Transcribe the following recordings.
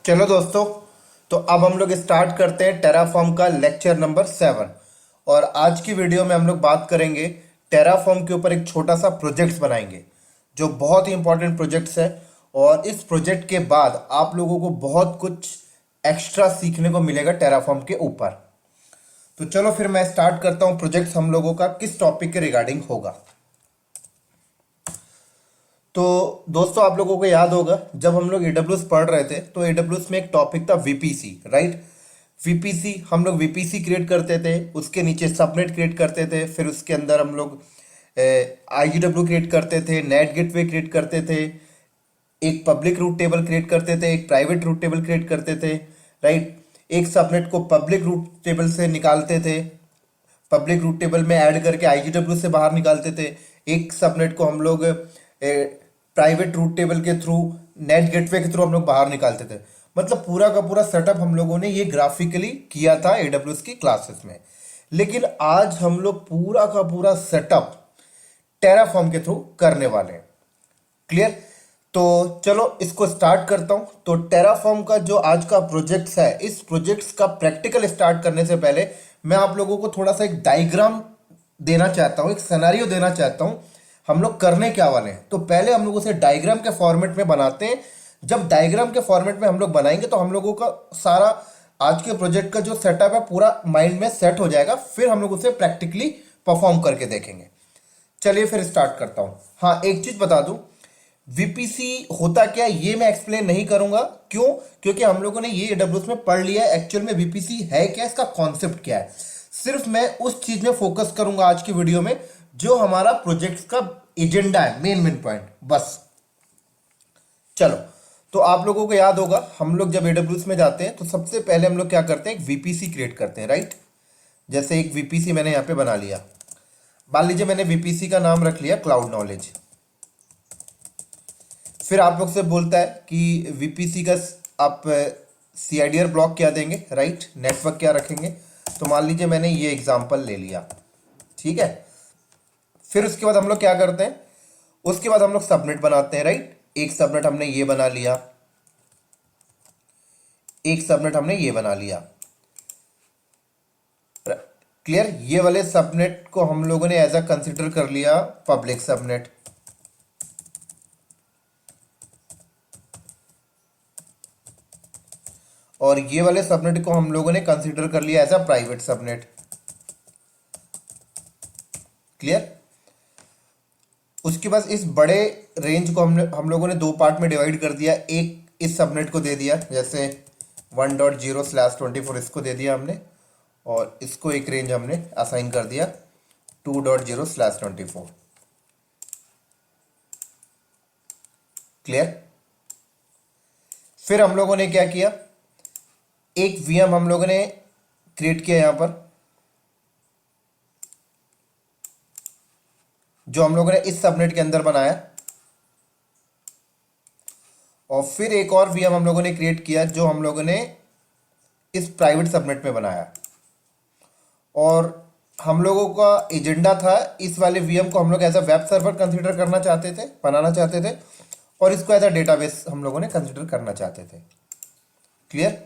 चलो दोस्तों, तो अब हम लोग स्टार्ट करते हैं टेराफॉर्म का लेक्चर नंबर 7। और आज की वीडियो में हम लोग बात करेंगे टेराफॉर्म के ऊपर। एक छोटा सा प्रोजेक्ट्स बनाएंगे जो बहुत ही इंपॉर्टेंट प्रोजेक्ट्स है। और इस प्रोजेक्ट के बाद आप लोगों को बहुत कुछ एक्स्ट्रा सीखने को मिलेगा टेराफॉर्म के ऊपर। तो चलो फिर मैं स्टार्ट करता हूँ। प्रोजेक्ट्स हम लोगों का किस टॉपिक के रिगार्डिंग होगा। तो दोस्तों, आप लोगों को याद होगा जब हम लोग एडब्ल्यूएस पढ़ रहे थे तो एडब्ल्यूएस में एक टॉपिक था वीपीसी, राइट। वीपीसी हम लोग वीपीसी क्रिएट करते थे, उसके नीचे सबनेट क्रिएट करते थे, फिर उसके अंदर हम लोग आईजीडब्ल्यू क्रिएट करते थे, नेट गेटवे क्रिएट करते थे, एक पब्लिक रूट टेबल क्रिएट करते थे, एक प्राइवेट रूट टेबल क्रिएट करते थे, राइट। एक सबनेट को पब्लिक रूट टेबल से निकालते थे, पब्लिक रूट टेबल में ऐड करके आईजीडब्ल्यू से बाहर निकालते थे। एक सबनेट को हम लोग प्राइवेट रूट टेबल के थ्रू, नेट गेटवे के थ्रू हम लोग बाहर निकालते थे। मतलब पूरा का पूरा सेटअप हम लोगों ने ये ग्राफिकली किया था एडब्ल्यूएस की क्लासेस में। लेकिन आज हम लोग पूरा का पूरा सेटअप टेराफॉर्म के थ्रू करने वाले हैं। क्लियर। तो चलो इसको स्टार्ट करता हूं। तो टेराफॉर्म का जो आज का प्रोजेक्ट्स है, इस प्रोजेक्ट्स का प्रैक्टिकल स्टार्ट करने से पहले मैं आप लोगों को थोड़ा सा एक डायग्राम देना चाहता हूं, एक सिनेरियो देना चाहता हूं हम लोग करने क्या वाले हैं। तो पहले हम लोग उसे डायग्राम के फॉर्मेट में बनाते हैं। जब डायग्राम के फॉर्मेट में हम लोग बनाएंगे तो हम लोगों का सारा आज के प्रोजेक्ट का जो सेटअप है पूरा माइंड में सेट हो जाएगा। फिर हम लोग उसे प्रैक्टिकली परफॉर्म करके देखेंगे। चलिए फिर स्टार्ट करता हूं। हाँ, एक चीज बता दूं, वीपीसी होता क्या ये मैं एक्सप्लेन नहीं करूंगा। क्यों? क्योंकि हम लोगों ने ये एडब्ल्यूएस में पढ़ लिया है एक्चुअल में वीपीसी है क्या, इसका कॉन्सेप्ट क्या है। सिर्फ मैं उस चीज में फोकस करूंगा आज की वीडियो में जो हमारा प्रोजेक्ट का एजेंडा है, मेन पॉइंट बस। चलो, तो आप लोगों को याद होगा हम लोग जब एडब्ल्यूएस में जाते हैं तो सबसे पहले हम लोग क्या करते हैं, एक वीपीसी क्रिएट करते हैं, राइट। जैसे एक वीपीसी मैंने यहां पे बना लिया। मान लीजिए मैंने वीपीसी का नाम रख लिया क्लाउड नॉलेज। फिर आप लोग से बोलता है कि वीपीसी का आप सीआईडीआर ब्लॉक क्या देंगे, राइट, नेटवर्क क्या रखेंगे। तो मान लीजिए मैंने ये एग्जांपल ले लिया, ठीक है। फिर उसके बाद हम लोग क्या करते हैं, उसके बाद हम लोग सबनेट बनाते हैं, राइट। एक सबनेट हमने ये बना लिया, एक सबनेट हमने ये बना लिया। क्लियर। ये वाले सबनेट को हम लोगों ने एज अ कंसिडर कर लिया पब्लिक सबनेट। और ये वाले सबनेट को हम लोगों ने कंसीडर कर लिया as a private subnet. Clear. उसके बाद इस बड़े रेंज को हम लोगों ने दो पार्ट में डिवाइड कर दिया। एक इस सबनेट को दे दिया, जैसे 1.0/24 इसको दे दिया हमने, और इसको एक रेंज हमने असाइन कर दिया 2.0/24। क्लियर। फिर हम लोगों ने क्या किया, एक वीएम हम लोगों ने क्रिएट किया यहां पर, जो हम लोगों ने इस सबनेट के अंदर बनाया। और फिर एक और वीएम हम लोगों ने क्रिएट किया जो हम लोगों ने इस प्राइवेट सबनेट में बनाया। और हम लोगों का एजेंडा था, इस वाले वीएम को हम लोग as a web server consider करना चाहते थे, बनाना चाहते थे, और इसको एज अ डेटाबेस हम लोगों ने कंसीडर करना चाहते थे। क्लियर।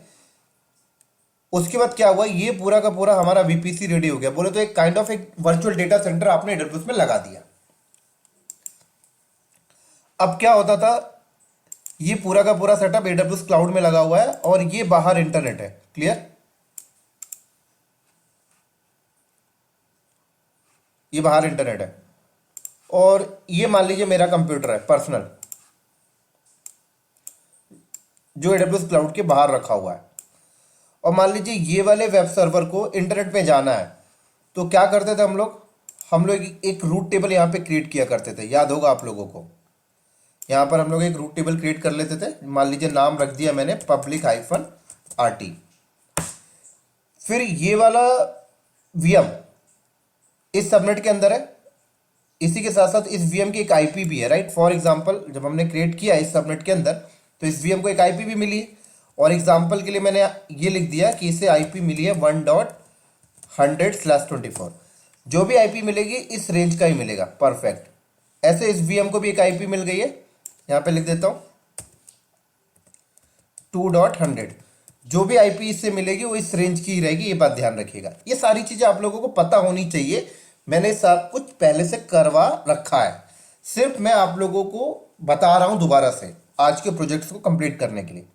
उसके बाद क्या हुआ, ये पूरा का पूरा हमारा वीपीसी रेडी हो गया। बोले तो एक काइंड ऑफ एक वर्चुअल डेटा सेंटर आपने एडब्ल्यूएस में लगा दिया। अब क्या होता था, ये पूरा का पूरा सेटअप एडब्ल्यूएस क्लाउड में लगा हुआ है और ये बाहर इंटरनेट है। क्लियर। ये बाहर इंटरनेट है और ये मान लीजिए मेरा कंप्यूटर है पर्सनल, जो एडब्ल्यूएस क्लाउड के बाहर रखा हुआ है। और मान लीजिए ये वाले वेब सर्वर को इंटरनेट पे जाना है, तो क्या करते थे हम लोग एक रूट टेबल यहाँ पे क्रिएट किया करते थे। याद होगा आप लोगों को, यहाँ पर हम लोग एक रूट टेबल क्रिएट कर लेते थे। मान लीजिए नाम रख दिया मैंने public-rt। फिर ये वाला वीएम इस सबनेट के अंदर है, इसी के साथ साथ इस वीएम की एक आईपी भी है, राइट। फॉर एग्जांपल जब हमने क्रिएट किया इस सबनेट के अंदर तो इस वीएम को एक आईपी भी मिली। और एग्जांपल के लिए मैंने ये लिख दिया कि इसे आईपी मिली है 1.100/24। जो भी आईपी मिलेगी इस रेंज का ही मिलेगा, परफेक्ट। ऐसे इस वीएम को भी एक आईपी मिल गई है, यहां पे लिख देता हूं 2.100 जो भी आईपी इससे मिलेगी वो इस रेंज की ही रहेगी, ये बात ध्यान रखिएगा। ये सारी चीजें आप लोगों को पता होनी चाहिए, मैंने सब कुछ पहले से करवा रखा है, सिर्फ मैं आप लोगों को बता रहा हूं दोबारा से आज के प्रोजेक्ट्स को कंप्लीट करने के लिए।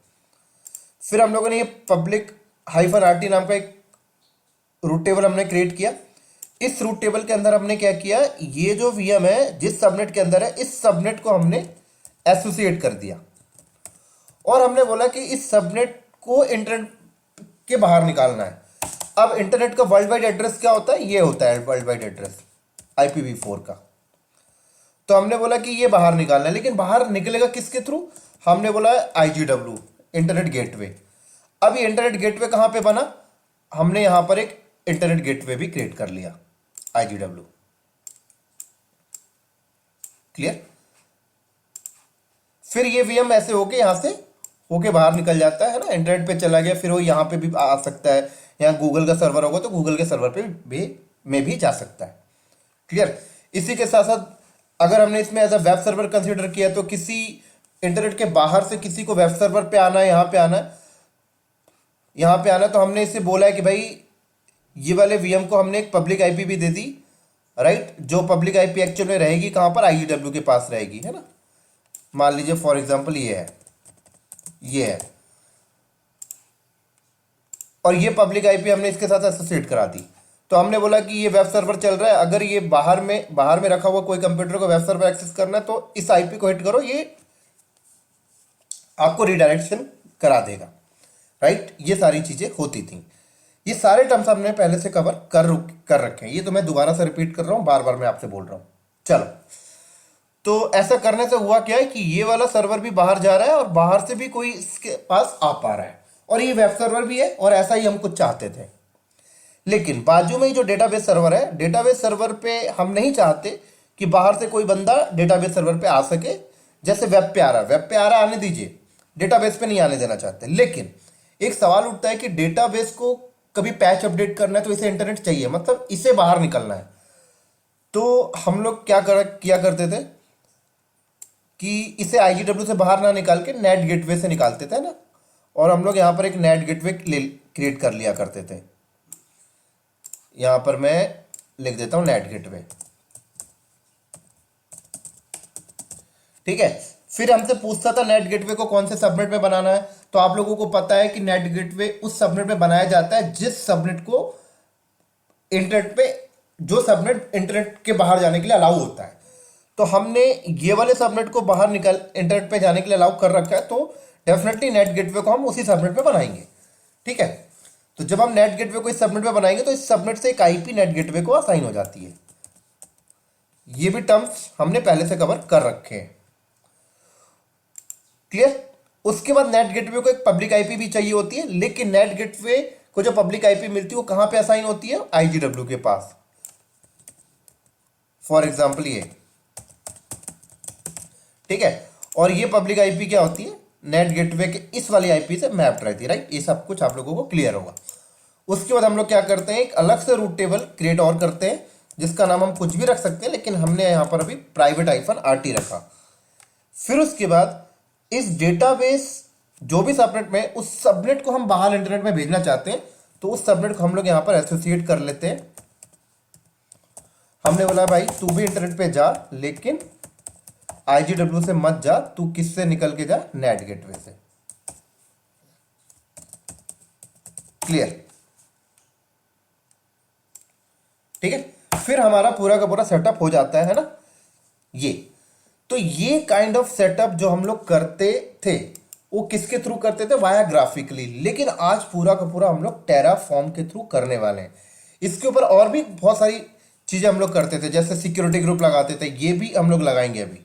फिर हम लोगों ने ये पब्लिक -RT नाम का एक रूट टेबल हमने क्रिएट किया। इस रूट टेबल के अंदर हमने क्या किया, ये जो वीएम है जिस सबनेट के अंदर है, इस सबनेट को हमने एसोसिएट कर दिया और हमने बोला कि इस सबनेट को इंटरनेट के बाहर निकालना है। अब इंटरनेट का वर्ल्ड वाइड एड्रेस क्या होता है, ये होता है वर्ल्ड वाइड एड्रेस IPv4 का। तो हमने बोला कि ये बाहर निकालना है, लेकिन बाहर निकलेगा किसके थ्रू, हमने बोला IGW इंटरनेट गेटवे। अब ये इंटरनेट गेटवे कहां पे बना, हमने यहां पर एक इंटरनेट गेटवे भी क्रिएट कर लिया IGW। क्लियर। फिर ये वीएम ऐसे होके यहां से होके बाहर निकल जाता है ना, इंटरनेट पे चला गया, फिर वो यहां पे भी आ सकता है, यहाँ गूगल का सर्वर होगा तो गूगल के सर्वर पे भी जा सकता है। क्लियर। इसी के साथ साथ अगर हमने इसमें as a web server consider किया तो किसी इंटरनेट के बाहर से किसी को वेब सर्वर पे आना है, यहाँ पे आना, तो हमने इससे बोला है कि भाई ये वाले वीएम को हमने एक पब्लिक आईपी भी दे दी, राइट। जो पब्लिक आईपी एक्चुअल में रहेगी कहां पर, IGW के पास रहेगी, है ना। मान लीजिए फॉर एग्जांपल ये है और ये पब्लिक आईपी हमने इसके साथ एसोसिएट करा दी। तो हमने बोला कि ये वेब सर्वर चल रहा है, अगर ये बाहर में रखा हुआ कोई कंप्यूटर को वेब सर्वर एक्सेस करना है तो इस आईपी को हिट करो, ये आपको रिडायरेक्शन करा देगा, राइट। ये सारी चीजें होती थी। ये सारे टर्म्स हमने पहले से कवर कर रखे हैं, ये तो मैं दोबारा से रिपीट कर रहा हूं, बार बार मैं आपसे बोल रहा हूं। चलो, तो ऐसा करने से हुआ क्या है कि ये वाला सर्वर भी बाहर जा रहा है और बाहर से भी कोई इसके पास आ पा रहा है, और ये वेब सर्वर भी है, और ऐसा ही हम कुछ चाहते थे। लेकिन बाजू में ही जो डेटाबेस सर्वर है, डेटाबेस सर्वर पे हम नहीं चाहते कि बाहर से कोई बंदा डेटाबेस सर्वर पे आ सके। जैसे वेब पे आ रहा है, आने दीजिए, डेटाबेस पे नहीं आने देना चाहते। लेकिन एक सवाल उठता है कि डेटाबेस को कभी पैच अपडेट करना है तो इसे इंटरनेट चाहिए, मतलब इसे बाहर निकलना है। तो हम लोग किया करते थे कि इसे IGW से बाहर ना निकाल के नेट गेटवे से निकालते थे ना, और हम लोग यहां पर एक नेट गेटवे क्रिएट कर लिया करते थे। यहां पर मैं लिख देता हूं नेट गेटवे, ठीक है। फिर हमसे पूछता था नेट गेटवे को कौन से सबनेट में बनाना है, तो आप लोगों को पता है कि नेट गेटवे उस सबनेट में बनाया जाता है जिस सबनेट को इंटरनेट पे, जो सबनेट इंटरनेट के बाहर जाने के लिए अलाउ होता है। तो हमने ये वाले सबनेट को बाहर निकल इंटरनेट पे जाने के लिए अलाउ कर रखा है, तो डेफिनेटली नेट गेटवे को हम उसी सबनेट पे बनाएंगे, ठीक है। तो जब हम नेट गेटवे को इस सबनेट पे बनाएंगे तो इस सबनेट से एक आईपी नेट गेटवे को असाइन हो जाती है। ये भी टर्म्स हमने पहले से कवर कर रखे हैं। क्लियर। उसके बाद नेट गेटवे को एक पब्लिक आईपी भी चाहिए होती है, लेकिन नेट गेटवे को जो पब्लिक आईपी मिलती है वो कहां पे असाइन होती है, IGW के पास। फॉर एग्जांपल ये, ठीक है। और ये पब्लिक आईपी क्या होती है, नेट गेटवे के इस वाली आईपी से मैप्ड रहती है, राइट। ये सब कुछ आप लोगों को क्लियर होगा। उसके बाद हम लोग क्या करते हैं, एक अलग से रूट टेबल क्रिएट और करते हैं, जिसका नाम हम कुछ भी रख सकते हैं, लेकिन हमने यहां पर अभी प्राइवेट -RT रखा। फिर उसके बाद इस डेटाबेस जो भी सबनेट में, उस सबनेट को हम बाहर इंटरनेट में भेजना चाहते हैं, तो उस सबनेट को हम लोग यहां पर एसोसिएट कर लेते हैं। हमने बोला भाई तू भी इंटरनेट पे जा, लेकिन IGW से मत जा, तू किससे निकल के जा, नेट गेटवे से। क्लियर, ठीक है। फिर हमारा पूरा का पूरा सेटअप हो जाता है ना। ये तो ये काइंड ऑफ सेटअप जो हम लोग करते थे वो किसके थ्रू करते थे, वाया ग्राफिकली। लेकिन आज पूरा का पूरा हम लोग टेराफॉर्म के थ्रू करने वाले हैं। इसके ऊपर और भी बहुत सारी चीजें हम लोग करते थे, जैसे सिक्योरिटी ग्रुप लगाते थे, ये भी हम लोग लगाएंगे अभी।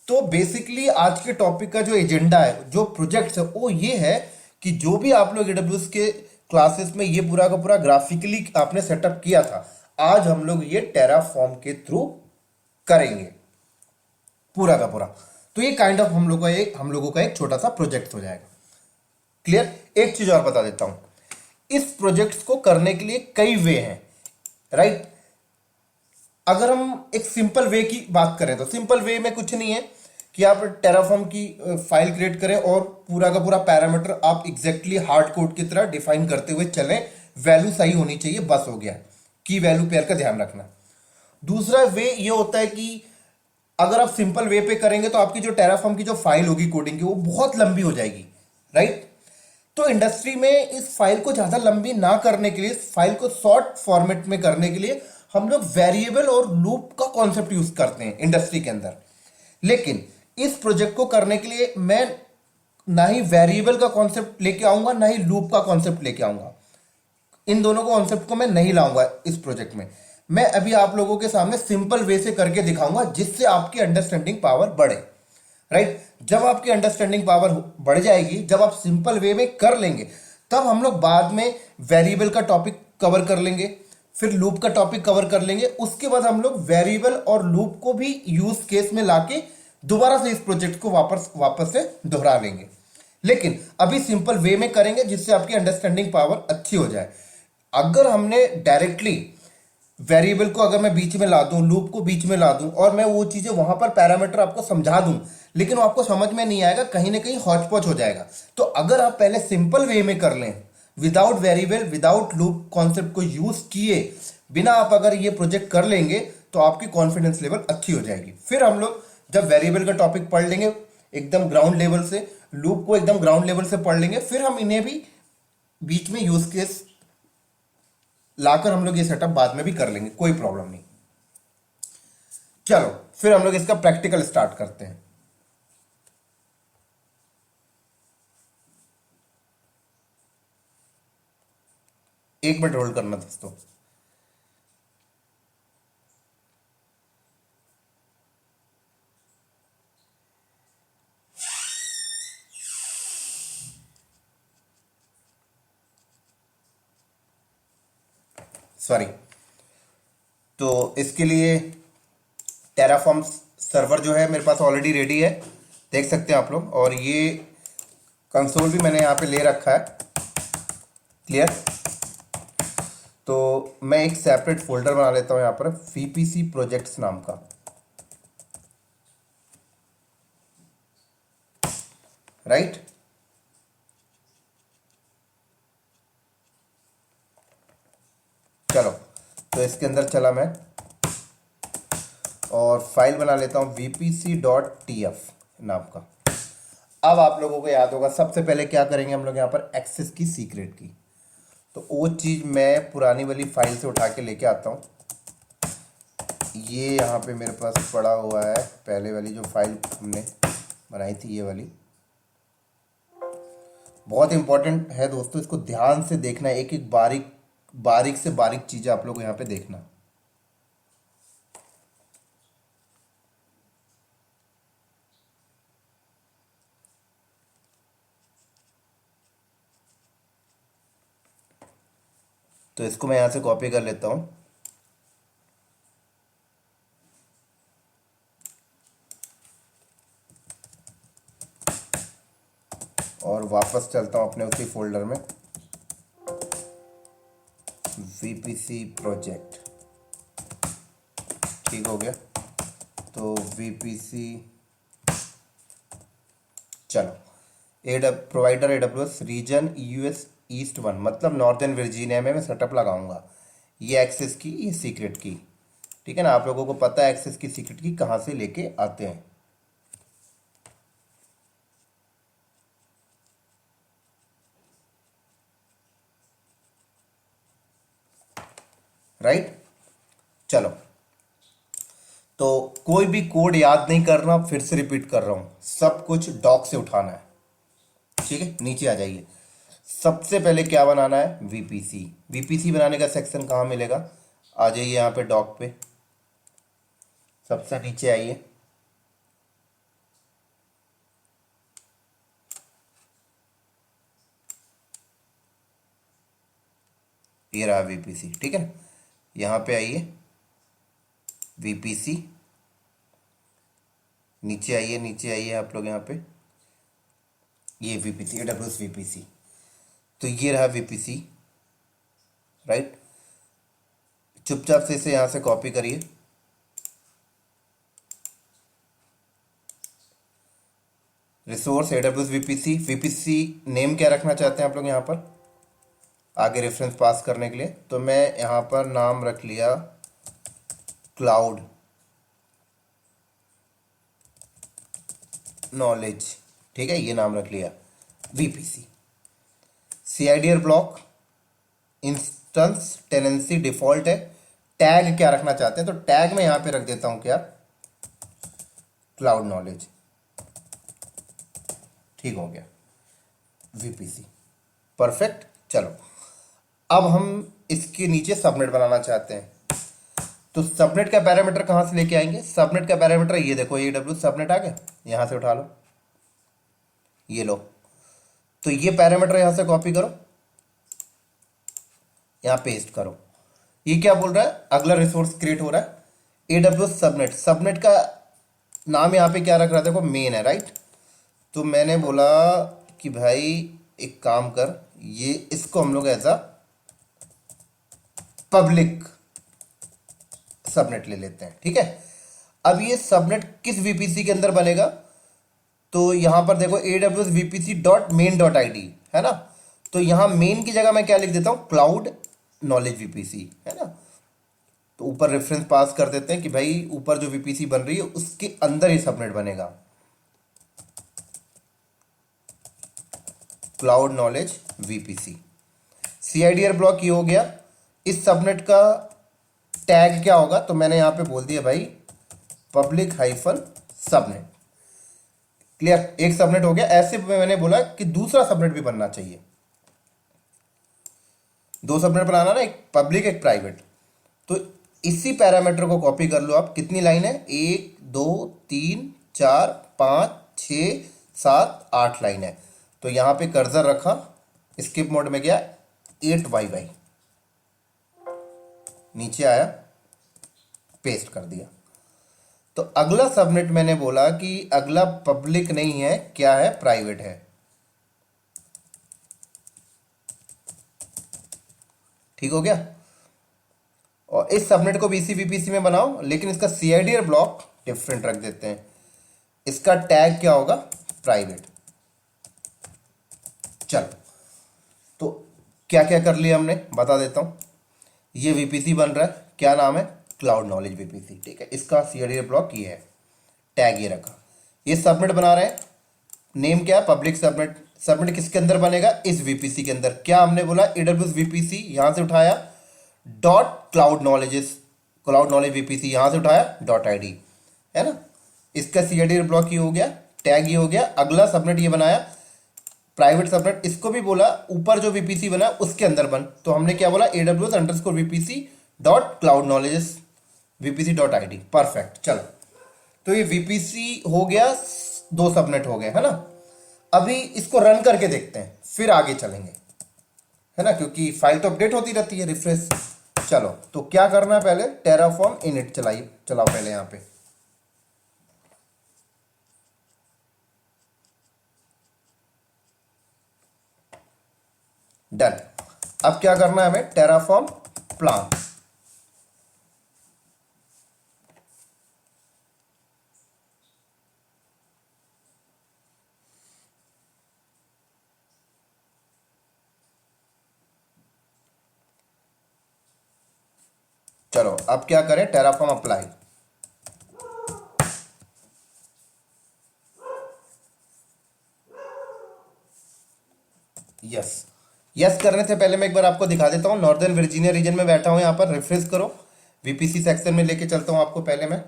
तो बेसिकली आज के टॉपिक का जो एजेंडा है, जो प्रोजेक्ट है, वो ये है कि जो भी आप लोग AWS के क्लासेस में ये पूरा का पूरा ग्राफिकली आपने सेटअप किया था, आज हम लोग ये टेराफॉर्म के थ्रू करेंगे पूरा का पूरा। तो ये काइंड ऑफ हम लोगों का एक छोटा सा प्रोजेक्ट हो जाएगा। क्लियर। एक चीज और बता देता हूं, इस प्रोजेक्ट्स को करने के लिए कई वे हैं, राइट। अगर हम एक सिंपल वे की बात करें तो सिंपल वे में कुछ नहीं है कि आप टेराफॉर्म की फाइल क्रिएट करें और पूरा का पूरा पैरामीटर आप एग्जैक्टली हार्ड कोड की तरह डिफाइन करते हुए चलें, वैल्यू सही होनी चाहिए, बस हो गया। की वैल्यू पेयर का ध्यान रखना। दूसरा वे ये होता है कि अगर आप सिंपल वे पे करेंगे तो आपकी जो टेराफॉर्म की जो फाइल होगी कोडिंग की वो बहुत लंबी हो जाएगी, राइट। तो इंडस्ट्री में इस फाइल को ज्यादा लंबी ना करने के लिए, इस फाइल को शॉर्ट फॉर्मेट में करने के लिए हम लोग वेरिएबल और लूप का कॉन्सेप्ट यूज करते हैं इंडस्ट्री के अंदर। लेकिन इस प्रोजेक्ट को करने के लिए मैं ना ही वेरिएबल का कॉन्सेप्ट लेके आऊंगा ना ही लूप का कॉन्सेप्ट लेके आऊंगा। इन दोनों कॉन्सेप्ट को मैं नहीं लाऊंगा इस प्रोजेक्ट में। मैं अभी आप लोगों के सामने सिंपल वे से करके दिखाऊंगा जिससे आपकी अंडरस्टैंडिंग पावर बढ़े, राइट। जब आपकी अंडरस्टैंडिंग पावर बढ़ जाएगी, जब आप सिंपल वे में कर लेंगे, तब हम लोग बाद में वेरिएबल का टॉपिक कवर कर लेंगे, फिर लूप का टॉपिक कवर कर लेंगे। उसके बाद हम लोग वेरिएबल और लूप को भी यूज केस में लाके दोबारा से इस प्रोजेक्ट को वापस से दोहरा लेंगे। लेकिन अभी सिंपल वे में करेंगे जिससे आपकी अंडरस्टैंडिंग पावर अच्छी हो जाए। अगर हमने डायरेक्टली वेरिएबल को अगर मैं बीच में ला दूं, लूप को बीच में ला दूं और मैं वो चीजें वहां पर पैरामीटर आपको समझा दूं, लेकिन वो आपको समझ में नहीं आएगा, कहीं ना कहीं हौच पौच हो जाएगा। तो अगर आप पहले सिंपल वे में कर लें, without variable without loop concept को यूज किए बिना आप अगर ये प्रोजेक्ट कर लेंगे तो आपकी कॉन्फिडेंस लेवल अच्छी हो जाएगी। फिर हम लोग जब वेरिएबल का टॉपिक पढ़ लेंगे एकदम ग्राउंड लेवल से, लूप को एकदम ग्राउंड लेवल से पढ़ लेंगे, फिर हम इन्हें भी बीच में यूज केस लाकर हम लोग ये सेटअप बाद में भी कर लेंगे, कोई प्रॉब्लम नहीं। चलो फिर हम लोग इसका प्रैक्टिकल स्टार्ट करते हैं। एक मिनट होल्ड करना दोस्तों। सॉरी। तो इसके लिए टेराफॉर्म सर्वर जो है मेरे पास ऑलरेडी रेडी है, देख सकते हैं आप लोग। और ये कंसोल भी मैंने यहाँ पे ले रखा है, क्लियर। तो मैं एक सेपरेट फोल्डर बना लेता हूँ यहाँ पर वीपीसी प्रोजेक्ट्स नाम का, राइट। चलो तो इसके अंदर चला मैं और फाइल बना लेता हूँ vpc.tf नाम का। अब आप लोगों को याद होगा सबसे पहले क्या करेंगे हम लोग यहाँ पर एक्सेस की सीक्रेट की। तो वो चीज़ मैं पुरानी वाली फाइल से उठा के लेके आता हूँ। ये यहाँ पे मेरे पास पड़ा हुआ है, पहले वाली जो फाइल हमने बनाई थी, ये वाली बहुत इंपॉर्टेंट है दोस्तों, इसको ध्यान से देखना, एक एक बारीक बारीक से बारीक चीज़ें आप लोग यहाँ पे देखना। तो इसको मैं यहाँ से कॉपी कर लेता हूँ और वापस चलता हूँ अपने उसी फोल्डर में वीपीसी प्रोजेक्ट, ठीक हो गया। तो वीपीसी, चलो provider AWS region US east 1, मतलब नॉर्दर्न वर्जीनिया में मैं सेटअप लगाऊंगा। ये एक्सेस की, ये सीक्रेट की, ठीक है ना। आप लोगों को पता है एक्सेस की सीक्रेट की कहाँ से लेके आते हैं, राइट। चलो तो कोई भी कोड याद नहीं करना, फिर से रिपीट कर रहा हूं, सब कुछ डॉक से उठाना है, ठीक है। नीचे आ जाइए, सबसे पहले क्या बनाना है, वीपीसी। वीपीसी बनाने का सेक्शन कहाँ मिलेगा, आ जाइए यहाँ पे डॉक पे, सबसे नीचे आइए। ये रहा वीपीसी, ठीक है ना। यहाँ पे आइए वीपीसी, नीचे आइए, नीचे आइए आप लोग यहाँ पे, ये वीपीसी एडब्ल्यूएस वीपीसी। तो ये रहा वीपीसी, राइट। चुपचाप से इसे यहाँ से कॉपी करिए resource AWS VPC, VPC name क्या रखना चाहते हैं आप लोग यहाँ पर आगे रेफरेंस पास करने के लिए? तो मैं यहाँ पर नाम रख लिया क्लाउड नॉलेज, ठीक है, ये नाम रख लिया VPC। CIDR block instance tenancy default है। टैग क्या रखना चाहते हैं? तो टैग मैं यहां पे रख देता हूं क्या, क्लाउड नॉलेज, ठीक हो गया VPC, परफेक्ट। चलो अब हम इसके नीचे सबनेट बनाना चाहते हैं, तो सबनेट का पैरामीटर कहां से लेके आएंगे? सबनेट का पैरामीटर ये देखो, AWS सबनेट आ गया, यहां से उठा लो, ये लो। तो ये पैरामीटर यहां से कॉपी करो, यहां पेस्ट करो। ये क्या बोल रहा है? अगला रिसोर्स क्रिएट हो रहा है AWS सबनेट। सबनेट का नाम यहां पे क्या रख रहा है? देखो मेन है, राइट। तो मैंने बोला कि भाई एक काम कर, ये इसको हम लोग एज अ पब्लिक सबनेट ले लेते हैं, ठीक है। अब ये सबनेट किस VPC के अंदर बनेगा? तो यहां पर देखो AWS VPC dot main dot ID है ना। तो यहां मेन की जगह मैं क्या लिख देता हूं? क्लाउड नॉलेज VPC, है ना। तो ऊपर रेफरेंस पास कर देते हैं कि भाई ऊपर जो VPC बन रही है उसके अंदर ही सबनेट बनेगा, cloud knowledge VPC। CIDR block ये हो गया। इस सबनेट का टैग क्या होगा? तो मैंने यहां पे बोल दिया भाई पब्लिक हाइफन सबनेट, क्लियर। एक सबनेट हो गया। ऐसे मैंने बोला कि दूसरा सबनेट भी बनना चाहिए, दो सबनेट बनाना ना, एक पब्लिक एक प्राइवेट। तो इसी पैरामीटर को कॉपी कर लो आप। कितनी लाइन है? 1 2 3 4 5 6 7 8 लाइन है। तो यहां पे कर्सर रखा, स्किप मोड में गया, 8YY नीचे आया, पेस्ट कर दिया। तो अगला सबनेट मैंने बोला कि अगला पब्लिक नहीं है, क्या है? प्राइवेट है, ठीक हो गया। और इस सबनेट को भी इसी VPC में बनाओ, लेकिन इसका CIDR ब्लॉक डिफरेंट रख देते हैं। इसका टैग क्या होगा? प्राइवेट। चलो, तो क्या क्या कर लिया हमने बता देता हूं। ये VPC बन रहा है, क्या नाम है? क्लाउड नॉलेज VPC, ठीक है। इसका CIDR ब्लॉक ये है, टैग ये रखा। ये सबनेट बना रहे हैं, नेम क्या है? Public subnet. सबनेट किसके अंदर बनेगा? इस VPC के अंदर। क्या हमने बोला? AWS VPC यहां से उठाया, dot cloud knowledges, cloud knowledge VPC यहां से उठाया, डॉट ID, है ना। इसका CIDR ब्लॉक ये हो गया, टैग ये हो गया। अगला सबनेट ये बनाया प्राइवेट सबनेट, इसको भी बोला ऊपर जो VPC बना उसके अंदर बन। तो हमने क्या बोला? AWS underscore VPC dot cloud knowledges VPC dot ID, perfect. चलो, तो ये VPC हो गया, दो सबनेट हो गए, है ना। अभी इसको रन करके देखते हैं, फिर आगे चलेंगे, है ना, क्योंकि फाइल तो अपडेट होती रहती है, रिफ्रेश। चलो, तो क्या करना है? पहले टेराफॉर्म इनिट चलाओ पहले यहां पे। डन। अब क्या करना है हमें? Terraform plan. चलो, अब क्या करें? Terraform apply. यस, यस करने से पहले मैं एक बार आपको दिखा देता हूं। नॉर्दर्न वर्जीनिया रीजन में बैठा हूं, यहां पर रिफ्रेश करो, VPC सेक्शन में लेके चलता हूं आपको। पहले मैं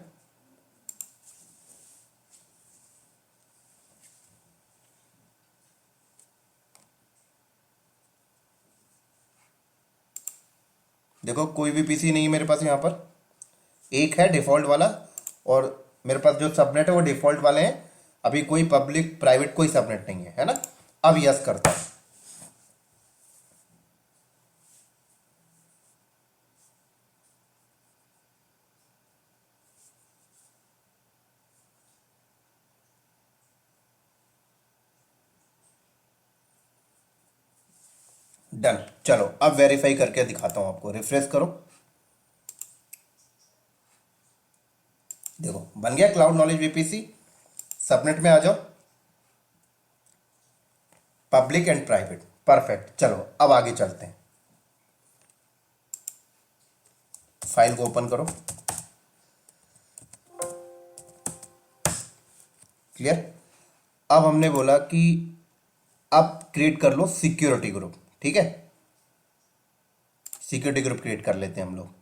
देखो, कोई VPC नहीं है मेरे पास यहां पर, एक है डिफॉल्ट वाला, और मेरे पास जो सबनेट है वो डिफॉल्ट वाले हैं। अभी कोई पब्लिक प्राइवेट कोई सबनेट नहीं है, है ना। अब यस करता हूं। डन। चलो, अब वेरीफाई करके दिखाता हूं आपको। रिफ्रेश करो, देखो बन गया क्लाउड नॉलेज VPC। सबनेट में आ जाओ, पब्लिक एंड प्राइवेट, परफेक्ट। चलो अब आगे चलते हैं, फाइल को ओपन करो। क्लियर। अब हमने बोला कि अब क्रिएट कर लो सिक्योरिटी ग्रुप, ठीक है। सिक्योरिटी ग्रुप क्रिएट कर लेते हैं हम लोग।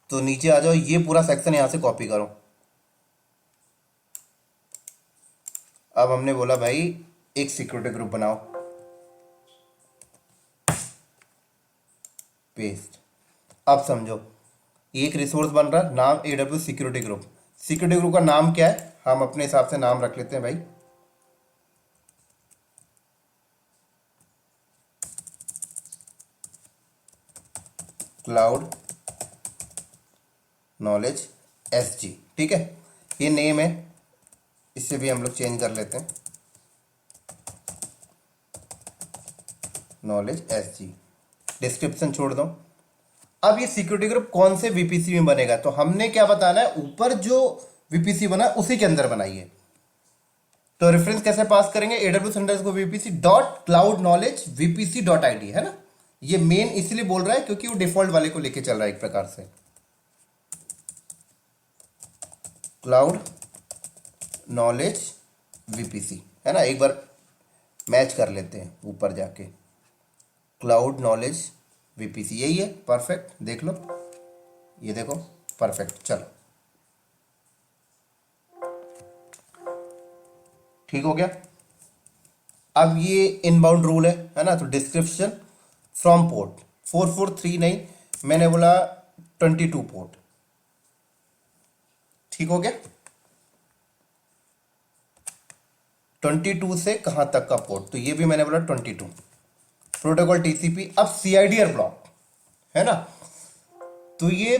तो नीचे आ जाओ, ये पूरा सेक्शन यहां से कॉपी करो। अब हमने बोला भाई एक सिक्योरिटी ग्रुप बनाओ, पेस्ट। अब समझो एक रिसोर्स बन रहा है, नाम AWS security group. Security group का नाम क्या है, हम अपने हिसाब से नाम रख लेते हैं भाई, क्लाउड नॉलेज SG, ठीक है। ये नेम है, इससे भी हम लोग चेंज कर लेते हैं, नॉलेज SG। डिस्क्रिप्शन छोड़ दो। अब ये सिक्योरिटी ग्रुप कौन से VPC में बनेगा, तो हमने क्या बताना है, ऊपर जो VPC बना उसी के अंदर बनाइए। तो रेफरेंस कैसे पास करेंगे, AWS_VPC dot cloud knowledge VPC dot ID, है ना। ये मेन इसलिए बोल रहा है क्योंकि वो डिफॉल्ट वाले को लेके चल रहा है एक प्रकार से, क्लाउड नॉलेज VPC, है ना। एक बार मैच कर लेते हैं ऊपर जाके, क्लाउड नॉलेज VPC यही है, परफेक्ट। देख लो, ये देखो, परफेक्ट। चलो ठीक हो गया। अब ये इनबाउंड रूल है ना। तो डिस्क्रिप्शन फ्रॉम पोर्ट 4439, नहीं मैंने बोला 22 पोर्ट, ठीक हो गया। 22 से कहां तक का पोर्ट, तो ये भी मैंने बोला 22। Protocol TCP। अब CIDR ब्लॉक, है ना। तो ये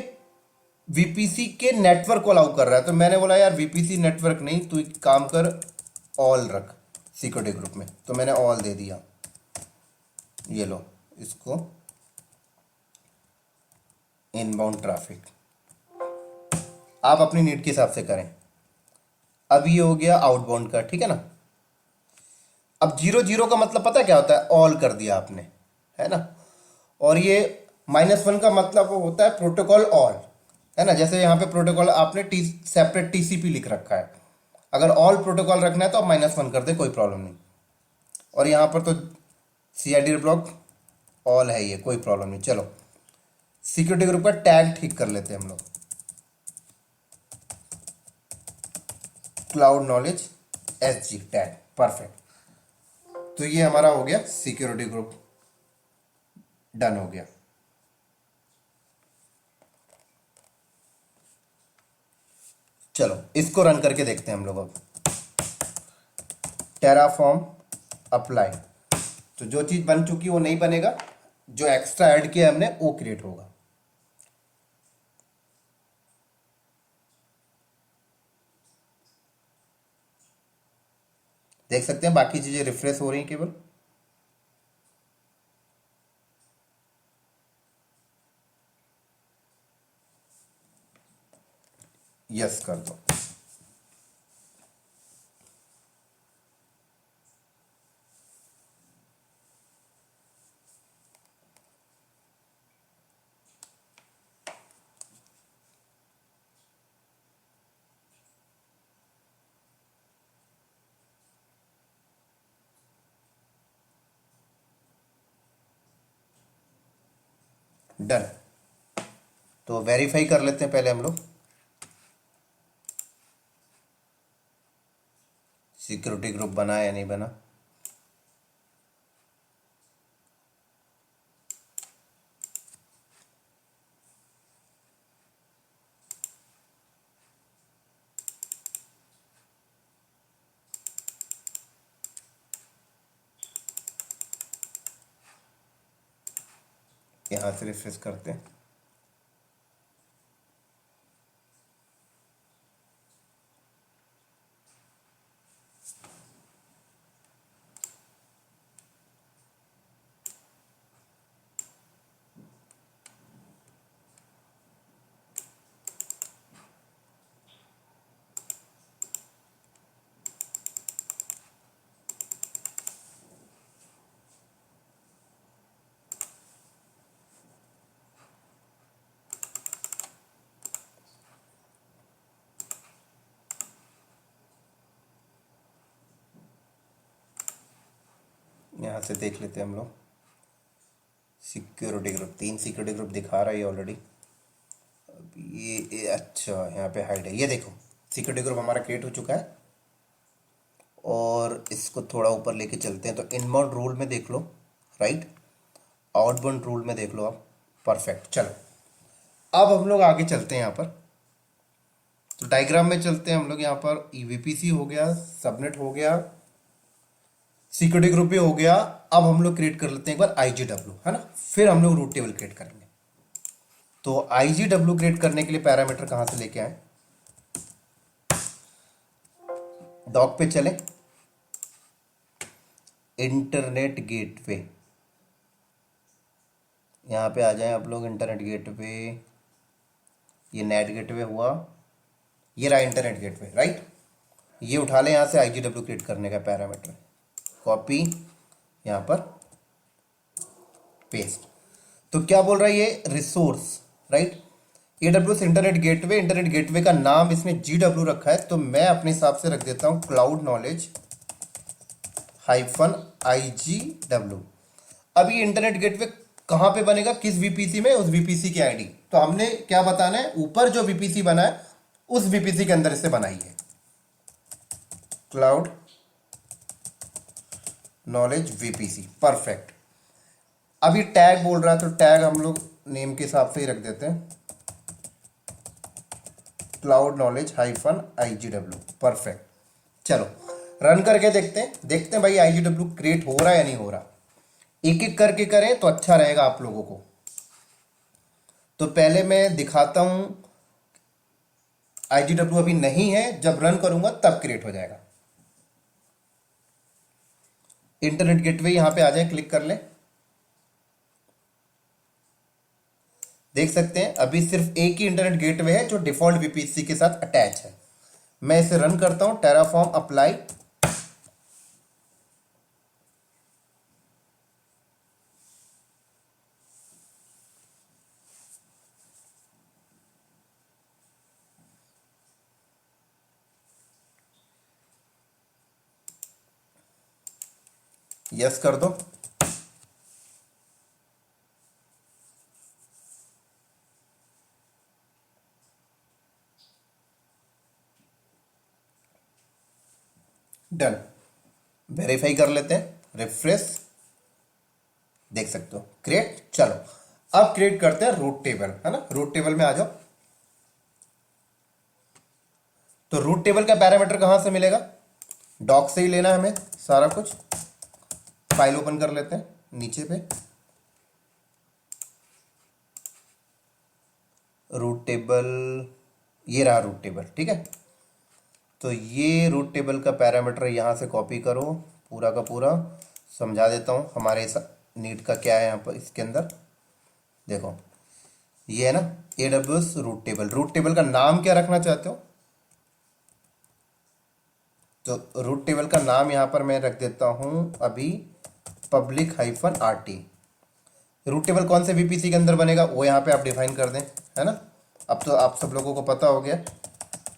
VPC के नेटवर्क को अलाउ कर रहा है, तो मैंने बोला यार VPC नेटवर्क नहीं, तो एक काम कर, ऑल रख सिक्योरिटी ग्रुप में। तो मैंने ऑल दे दिया, ये लो इसको, इनबाउंड ट्रैफिक। आप अपनी नीड के हिसाब से करें। अब ये हो गया आउटबाउंड का, ठीक है ना। अब 00 का मतलब पता है क्या होता है, ऑल कर दिया आपने, है ना। और ये -1 का मतलब होता है प्रोटोकॉल ऑल, है ना। जैसे यहाँ पे प्रोटोकॉल आपने सेपरेट TCP लिख रखा है, अगर ऑल प्रोटोकॉल रखना है तो आप -1 कर दे, कोई प्रॉब्लम नहीं। और यहाँ पर तो CIDR ब्लॉक ऑल है, ये कोई प्रॉब्लम नहीं। चलो सिक्योरिटी ग्रुप का टैग ठीक कर लेते हैं हम लोग, cloud knowledge SG tag, perfect. तो ये हमारा हो गया सिक्योरिटी ग्रुप, डन हो गया। चलो इसको रन करके देखते हैं हम लोग। अब टेराफॉर्म अप्लाई, तो जो चीज बन चुकी वो नहीं बनेगा, जो एक्स्ट्रा ऐड किया हमने वो क्रिएट होगा। देख सकते हैं बाकी चीजें रिफ्रेश हो रही हैं केवल। यस कर दो। डन। तो वेरीफाई कर लेते हैं पहले हम लोग, सिक्योरिटी ग्रुप बना या नहीं बना। यहां से रिफ्रेश करते हैं। यहाँ से देख लेते हैं हम लोग। सिक्योरिटी ग्रुप, 3 सिक्योरिटी ग्रुप दिखा रहा है ऑलरेडी। अब ये अच्छा यहाँ पे हाइड है, ये देखो सिक्योरिटी ग्रुप हमारा क्रिएट हो चुका है। और इसको थोड़ा ऊपर लेके चलते हैं तो इनबाउंड रूल में देख लो, राइट, आउटबाउंड रूल में देख लो आप। परफेक्ट। चलो अब हम लोग आगे चलते हैं यहाँ पर, तो डायग्राम में चलते हैं हम लोग। यहाँ पर ईवीपीसी हो गया, सबनेट हो गया, सिक्योरिटी ग्रुप भी हो गया। अब हम लोग क्रिएट कर लेते हैं एक बार आईजीडब्ल्यू, है ना, फिर हम लोग रूट टेबल क्रिएट करेंगे। तो आईजीडब्ल्यू क्रिएट करने के लिए पैरामीटर कहां से लेके आए, डॉक पे चले, इंटरनेट गेटवे, यहां पे आ जाएं आप लोग। इंटरनेट गेटवे, ये नेट गेटवे हुआ, ये रहा इंटरनेट गेटवे, राइट। ये उठा लें यहां से आईजीडब्ल्यू क्रिएट करने का पैरामीटर, कॉपी, यहां पर पेस्ट। तो क्या बोल रहा है ये, resource, right. AWS internet gateway का नाम इसने जीडब्ल्यू रखा है, तो मैं अपने हिसाब से रख देता हूं क्लाउड नॉलेज -IGW। अब ये इंटरनेट गेटवे कहां पे बनेगा, किस वीपीसी में, उस वीपीसी की आईडी। तो हमने क्या बताना है, ऊपर जो वीपीसी बना है उस वीपीसी के अंदर इसे बनाई है, क्लाउड नॉलेज वीपीसी। परफेक्ट। अभी टैग बोल रहा है तो टैग हम लोग नेम के हिसाब से ही रख देते हैं, क्लाउड नॉलेज -IGW। परफेक्ट। चलो रन करके देखते हैं भाई आईजीडब्ल्यू क्रिएट हो रहा है या नहीं हो रहा। एक एक करके करें तो अच्छा रहेगा आप लोगों को। तो पहले मैं दिखाता हूं, आईजीडब्ल्यू अभी नहीं है, जब रन करूंगा तब क्रिएट हो जाएगा। इंटरनेट गेटवे यहां पे आ जाए, क्लिक कर लें। देख सकते हैं अभी सिर्फ एक ही इंटरनेट गेटवे है जो डिफॉल्ट वीपीसी के साथ अटैच है। मैं इसे रन करता हूं, टेराफॉर्म अप्लाई, यस कर दो। डन। वेरीफाई कर लेते हैं, रिफ्रेश, देख सकते हो क्रिएट। चलो अब क्रिएट करते हैं रूट टेबल, है ना। रूट टेबल में आ जाओ। तो रूट टेबल का पैरामीटर कहां से मिलेगा, डॉक से ही लेना है हमें सारा कुछ। फाइल ओपन कर लेते हैं, नीचे पे रूट टेबल, ये रहा रूट टेबल, ठीक है। तो ये रूट टेबल का पैरामीटर यहां से कॉपी करो, पूरा का पूरा। समझा देता हूं हमारे नीड का क्या है यहाँ पर। इसके अंदर देखो ये है ना, AWS route table. Route table का नाम क्या रखना चाहते हो, तो रूट टेबल का नाम यहां पर मैं रख देता हूं अभी public-RT। रूट टेबल कौन से वीपीसी के अंदर बनेगा वो यहाँ पे आप डिफाइन कर दें, है ना। अब तो आप सब लोगों को पता हो गया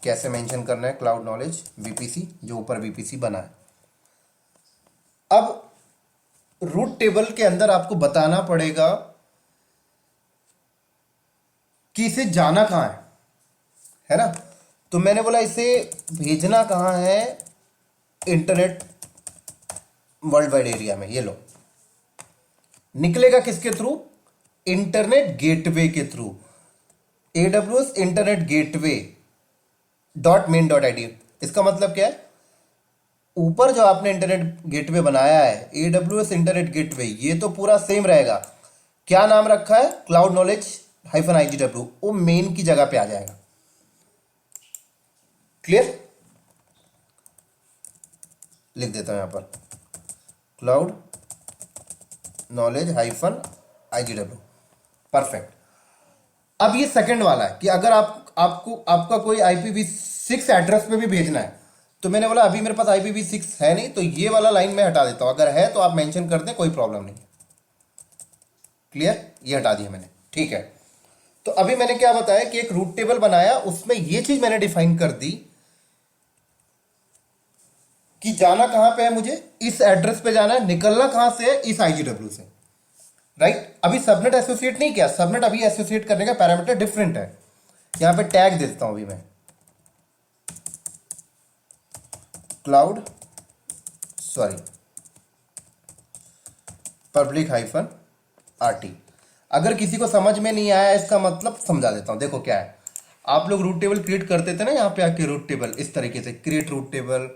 कैसे मेंशन करना है, क्लाउड नॉलेज वीपीसी, जो ऊपर वीपीसी बना है। अब रूट टेबल के अंदर आपको बताना पड़ेगा कि इसे जाना कहां है ना। तो मैंने बोला इसे भेजना कहां है, इंटरनेट वर्ल्ड वाइड एरिया में। ये लो, निकलेगा किसके थ्रू, इंटरनेट गेटवे के through. AWS internet gateway .main.id। इसका मतलब क्या है, ऊपर जो आपने इंटरनेट गेटवे बनाया है AWS इंटरनेट गेटवे, ये तो पूरा सेम रहेगा। क्या नाम रखा है, क्लाउड नॉलेज -IGW, वो मेन की जगह पे आ जाएगा। क्लियर, लिख देता हूं यहां पर क्लाउड नॉलेज -IGW। परफेक्ट। अब ये सेकंड वाला है कि अगर आपका कोई IPv6 एड्रेस पे भी भेजना है, तो मैंने बोला अभी मेरे पास IPv6 है नहीं, तो ये वाला लाइन मैं हटा देता हूं। अगर है तो आप मेंशन कर दें, कोई प्रॉब्लम नहीं। क्लियर, ये हटा दिया मैंने, ठीक है। तो अभी मैंने क्या बताया कि एक रूट टेबल बनाया, उसमें ये चीज मैंने डिफाइन कर दी कि जाना कहां पे है, मुझे इस एड्रेस पे जाना है, निकलना कहां से है, इस आईजीडब्ल्यू से, राइट। अभी सबनेट एसोसिएट नहीं किया, सबनेट अभी एसोसिएट करने का पैरामीटर डिफरेंट है। यहां पे टैग देता हूं अभी मैं, cloud sorry public hyphen RT. अगर किसी को समझ में नहीं आया इसका मतलब समझा देता हूं। देखो क्या है, आप लोग रूट टेबल क्रिएट करते थे ना, यहाँ पे आके रूट टेबल इस तरीके से क्रिएट रूट टेबल।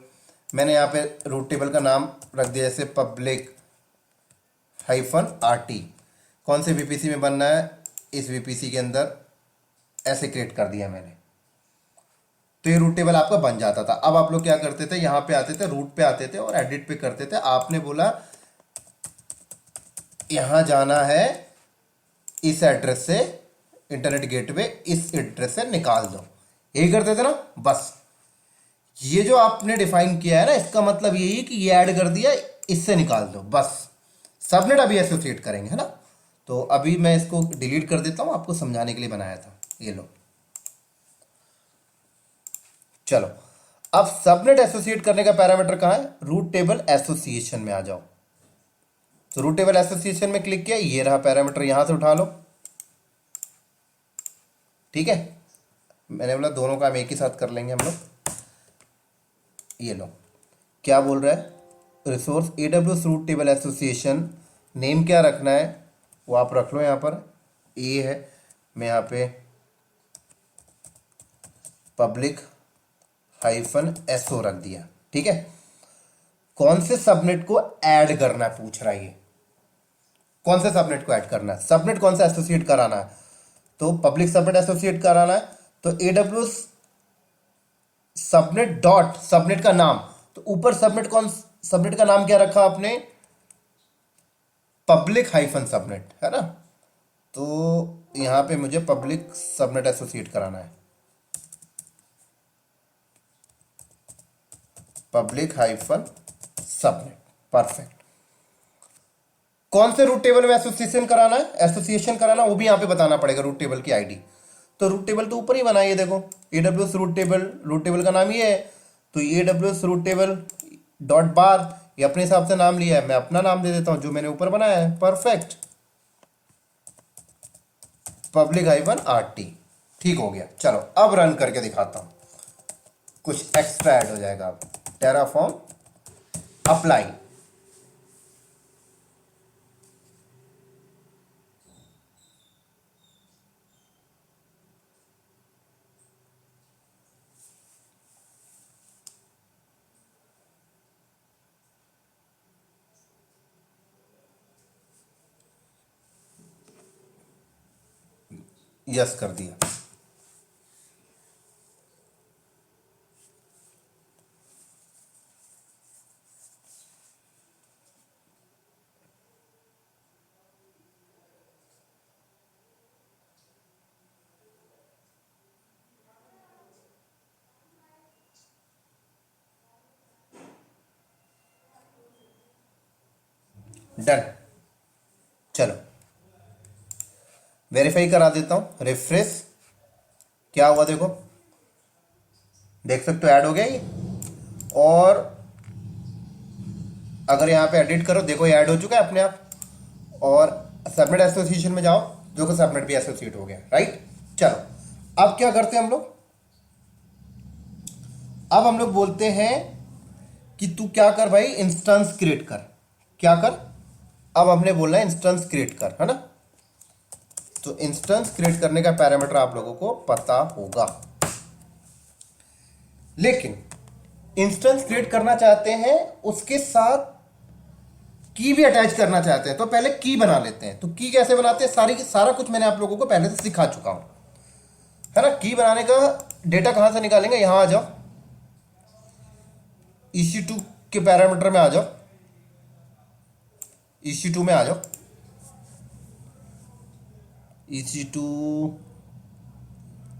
मैंने यहाँ पे रूट टेबल का नाम रख दिया जैसे पब्लिक हाइफन आरटी। कौन से वीपीसी में बनना है, इस वीपीसी के अंदर ऐसे क्रिएट कर दिया मैंने, तो ये रूट टेबल आपका बन जाता था। अब आप लोग क्या करते थे, यहाँ पे आते थे, रूट पे आते थे और एडिट पे करते थे। आपने बोला यहां जाना है इस एड्रेस से, इंटरनेट गेटवे इस एड्रेस से निकाल दो, यही करते थे ना। बस ये जो आपने डिफाइन किया है ना, इसका मतलब यही है कि ये ऐड कर दिया, इससे निकाल दो बस। सबनेट अभी एसोसिएट करेंगे, है ना। तो अभी मैं इसको डिलीट कर देता हूं, आपको समझाने के लिए बनाया था। ये लो, चलो अब सबनेट एसोसिएट करने का पैरामीटर कहां है, रूट टेबल एसोसिएशन में आ जाओ। तो रूट टेबल एसोसिएशन में क्लिक किया, ये रहा पैरामीटर, यहां से उठा लो, ठीक है। मैंने बोला दोनों का हम एक ही साथ कर लेंगे हम लोग। ये लो, क्या बोल रहा है, resource AWS route table association, name क्या रखना है वो आप रख लो। यहाँ पर ए है, मैं यहाँ पे पब्लिक हाइफन एसओ रख दिया, ठीक है। कौन से सबनेट को ऐड करना है पूछ रहा है ये, कौन से सबनेट को ऐड करना है, सबनेट कौन सा एसोसिएट कराना है, तो पब्लिक सबनेट एसोसिएट कराना है। तो AWS सबनेट डॉट सबनेट का नाम, तो ऊपर सबनेट कौन, सबनेट का नाम क्या रखा आपने, पब्लिक हाइफन सबनेट, है ना। तो यहां पे मुझे पब्लिक सबनेट एसोसिएट कराना है, पब्लिक हाइफन सबनेट, परफेक्ट। कौन से रूट टेबल में एसोसिएशन कराना है, एसोसिएशन कराना वो भी यहां पे बताना पड़ेगा, रूट टेबल की आईडी। तो रूट टेबल तो ऊपर ही बनाइए, देखो AWS रूट टेबल का नाम ये है, तो AWS route table dot bar, ये अपने हिसाब से नाम लिया है, मैं अपना नाम दे देता हूं जो मैंने ऊपर बनाया है, परफेक्ट, पब्लिक हाइफन आरटी, ठीक हो गया। चलो अब रन करके दिखाता हूं, कुछ एक्स्ट्रा ऐड हो जाएगा। अब टेराफॉर्म अप्लाई, यस कर दिया। डन, चलो वेरीफाई करा देता हूं, रिफ्रेश, क्या हुआ देखो, देख सकते हो ऐड हो गया ये। और अगर यहां पे एडिट करो, देखो ये ऐड हो चुका है अपने आप। और सबनेट एसोसिएशन में जाओ, देखो सबनेट भी एसोसिएट हो गया, राइट। चलो अब क्या करते हैं हम लोग, अब हम लोग बोलते हैं कि तू क्या कर भाई, इंस्टेंस क्रिएट कर, क्या कर, अब हमने बोलना है इंस्टेंस क्रिएट कर, है ना। तो इंस्टेंस क्रिएट करने का पैरामीटर आप लोगों को पता होगा, लेकिन इंस्टेंस क्रिएट करना चाहते हैं उसके साथ की भी अटैच करना चाहते हैं, तो पहले की बना लेते हैं। तो की कैसे बनाते हैं, सारा कुछ मैंने आप लोगों को पहले से सिखा चुका हूं, है ना। की बनाने का डेटा कहां से निकालेंगे, यहां आ जाओ, EC2 के पैरामीटर में आ जाओ, EC2 में आ जाओ, EC2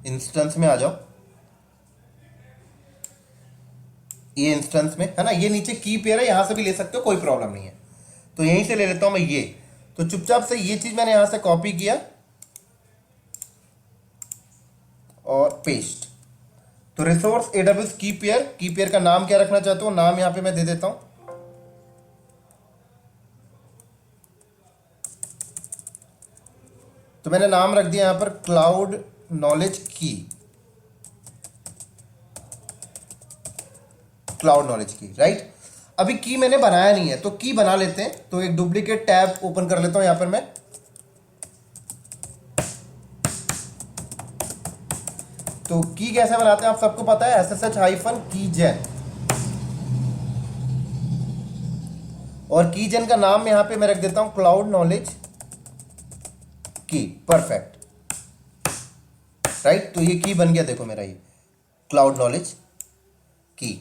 इंस्टेंस में आ जाओ, ये इंस्टेंस में है ना, ये नीचे की पेयर है, यहां से भी ले सकते हो, कोई प्रॉब्लम नहीं है। तो यहीं से ले लेता हूं मैं ये, तो चुपचाप से ये चीज मैंने यहां से कॉपी किया और पेस्ट। तो रिसोर्स एडब्ल्यूएस की पेयर का नाम क्या रखना चाहता हूं, नाम यहां पे मैं दे देता हूं तो मैंने नाम रख दिया यहां पर क्लाउड नॉलेज की, क्लाउड नॉलेज की, राइट। अभी की मैंने बनाया नहीं है तो की बना लेते हैं। तो एक डुप्लीकेट टैब ओपन कर लेता हूं यहां पर मैं। तो की कैसे बनाते हैं आप सबको पता है, SSH हाइफन कीजेन। और कीजेन का नाम यहां पे मैं रख देता हूं क्लाउड नॉलेज की, परफेक्ट, राइट। तो ये की बन गया, देखो मेरा ये क्लाउड नॉलेज की।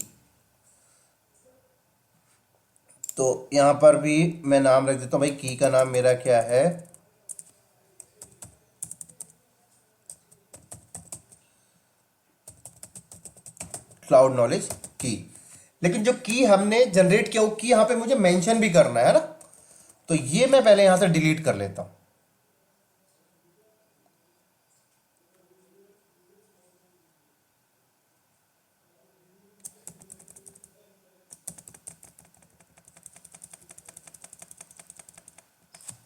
तो यहां पर भी मैं नाम रख देता हूं भाई, की का नाम मेरा क्या है, क्लाउड नॉलेज की। लेकिन जो की हमने जनरेट किया वो की यहां पे मुझे मेंशन भी करना है ना, तो ये मैं पहले यहां से डिलीट कर लेता हूं।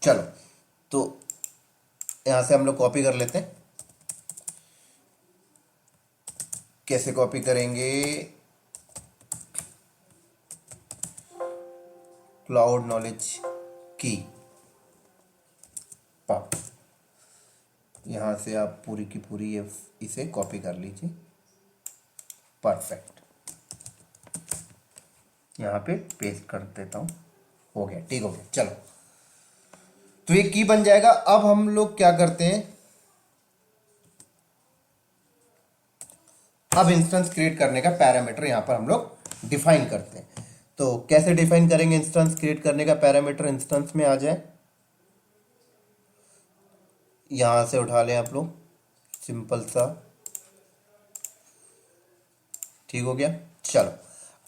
चलो, तो यहां से हम लोग कॉपी कर लेते हैं। कैसे कॉपी करेंगे, क्लाउड नॉलेज की, पा यहां से आप पूरी की पूरी ये इसे कॉपी कर लीजिए, परफेक्ट। यहां पे पेस्ट कर देता हूं, हो गया, ठीक हो गया। चलो, तो ये की बन जाएगा। अब हम लोग क्या करते हैं, अब इंस्टेंस क्रिएट करने का पैरामीटर यहां पर हम लोग डिफाइन करते हैं। तो कैसे डिफाइन करेंगे इंस्टेंस क्रिएट करने का पैरामीटर, इंस्टेंस में आ जाए, यहां से उठा लें आप लोग, सिंपल सा, ठीक हो गया। चलो,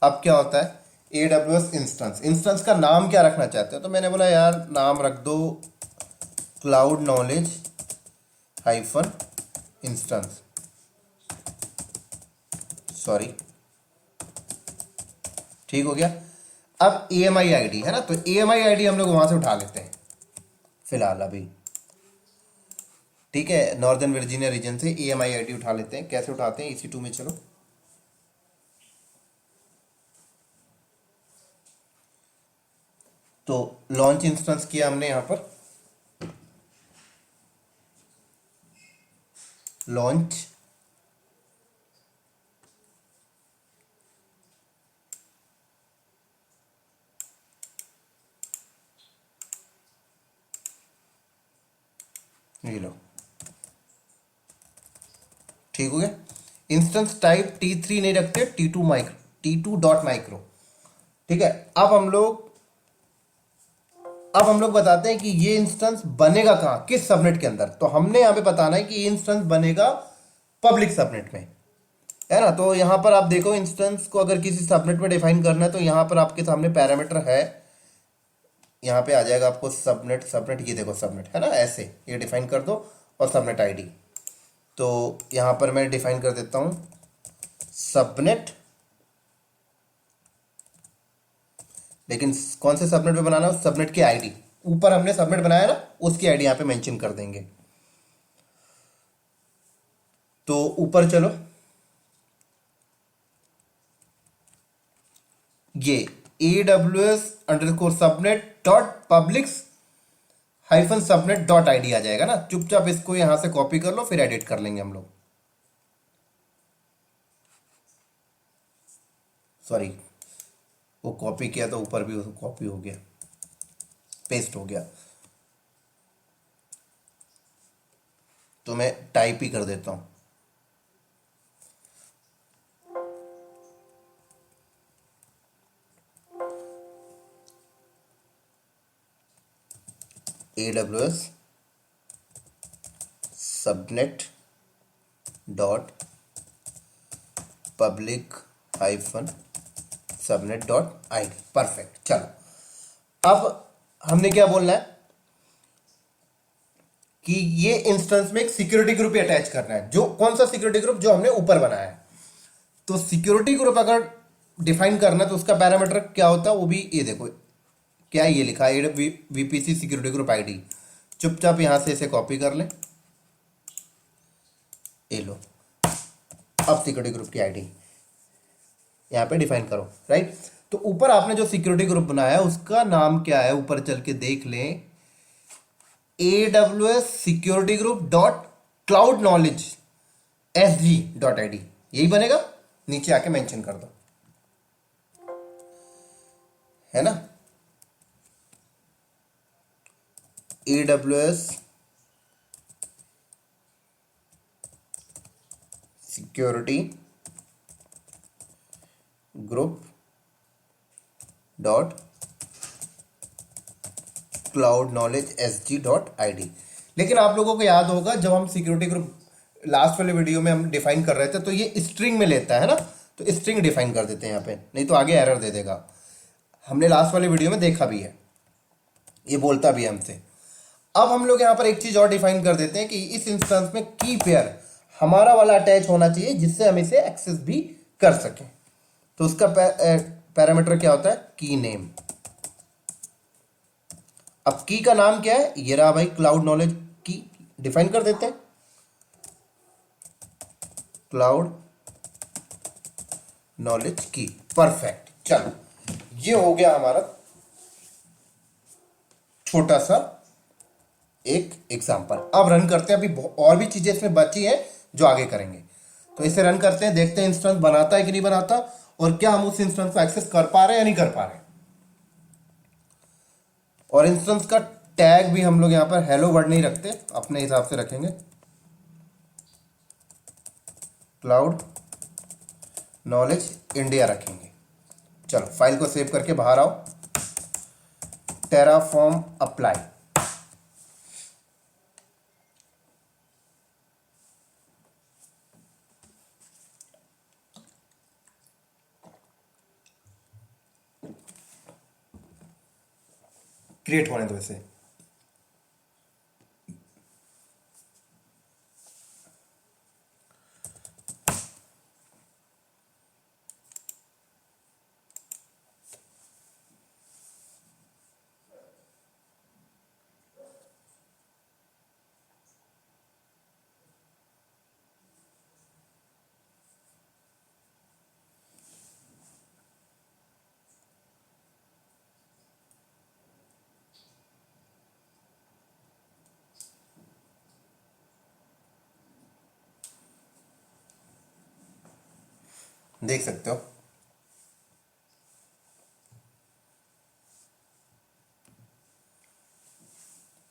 अब क्या होता है, AWS इंस्टेंस, इंस्टेंस का नाम क्या रखना चाहते हो, तो मैंने बोला यार नाम रख दो cloud knowledge hyphen instance, sorry, ठीक हो गया। अब EMI आईडी है ना, तो EMI आईडी हम लोग वहां से उठा लेते हैं फिलहाल अभी, ठीक है। नॉर्दर्न वर्जीनिया रीजन से EMI आईडी उठा लेते हैं। कैसे उठाते हैं, EC2 में चलो, तो लॉन्च इंस्टेंस किया हमने यहां पर, लॉन्च, ये लो, ठीक हो गया। इंस्टेंस टाइप T3 नहीं रखते, T2 micro, T2 dot micro, ठीक है। अब हम लोग बताते हैं कि ये इंस्टेंस बनेगा कहां, किस सबनेट के अंदर। तो हमने यहां पे बताना है कि ये इंस्टेंस बनेगा पब्लिक सबनेट में, है ना। तो यहां पर आप देखो, इंस्टेंस को अगर किसी सबनेट में डिफाइन करना है तो यहां पर आपके सामने पैरामीटर है, यहां पे आ जाएगा आपको सबनेट, सबनेट ये देखो सबनेट है ना, ऐसे ये डिफाइन कर दो, और सबनेट आईडी। तो यहां पर मैं डिफाइन कर देता हूं सबनेट, लेकिन कौन से सबनेट पे बनाना है, उस सबनेट की आईडी, ऊपर हमने सबनेट बनाया ना उसकी आईडी यहां पे मेंशन कर देंगे। तो ऊपर चलो, ये AWS underscore subnet dot publics hyphen subnet dot ID आ जाएगा ना। चुपचाप इसको यहां से कॉपी कर लो, फिर एडिट कर लेंगे हम लोग, सॉरी, वो कॉपी किया तो ऊपर भी कॉपी हो गया, पेस्ट हो गया, तो मैं टाइप ही कर देता हूं, AWS subnet dot public hyphen subnet dot ID, perfect. चलो, अब हमने क्या बोलना है कि ये इंस्टेंस में एक सिक्योरिटी ग्रुप अटैच करना है, जो कौन सा सिक्योरिटी ग्रुप, जो हमने ऊपर बनाया है। तो सिक्योरिटी ग्रुप अगर डिफाइन करना है तो उसका पैरामीटर क्या होता है, वो भी ये देखो क्या ये लिखा है, वीपीसी सिक्योरिटी ग्रुप आईडी। चुपचाप यहां से इसे कॉपी कर लें, ये लो। अब सिक्योरिटी ग्रुप की आईडी यहाँ पे डिफाइन करो, राइट। तो ऊपर आपने जो सिक्योरिटी ग्रुप बनाया है उसका नाम क्या है, ऊपर चल के देख लें, AWS security group dot cloud knowledge SG.id, यही बनेगा। नीचे आके मेंशन कर दो, है ना, AWS security group dot cloud knowledge SG.id। लेकिन आप लोगों को याद होगा जब हम सिक्योरिटी ग्रुप लास्ट वाले वीडियो में हम डिफाइन कर रहे थे तो ये स्ट्रिंग में लेता है ना, तो स्ट्रिंग डिफाइन कर देते हैं यहाँ पे, नहीं तो आगे एरर दे देगा। हमने लास्ट वाले वीडियो में देखा भी है, ये बोलता भी है हमसे। अब हम लोग यहाँ पर एक चीज और डिफाइन कर देते हैं कि इस इंस्टेंस में की पेयर हमारा वाला अटैच होना चाहिए जिससे हम इसे एक्सेस भी कर सकें। तो उसका पैरामीटर क्या होता है, की नेम। अब की का नाम क्या है, ये रहा भाई, क्लाउड नॉलेज की डिफाइन कर देते हैं, क्लाउड नॉलेज की। परफेक्ट, चलो ये हो गया हमारा छोटा सा एक एग्जांपल। अब रन करते हैं, अभी और भी चीजें इसमें बची हैं जो आगे करेंगे। तो इसे रन करते हैं, देखते हैं इंस्टेंस बनाता है कि नहीं बनाता, और क्या हम उस इंस्टेंस को एक्सेस कर पा रहे हैं या नहीं कर पा रहे हैं। और इंस्टेंस का टैग भी हम लोग यहां पर हेलो वर्ड नहीं रखते, अपने हिसाब से रखेंगे, क्लाउड नॉलेज इंडिया रखेंगे। चलो फाइल को सेव करके बाहर आओ, टेराफॉर्म अप्लाई। क्रिएट होने दो इसे। देख सकते हो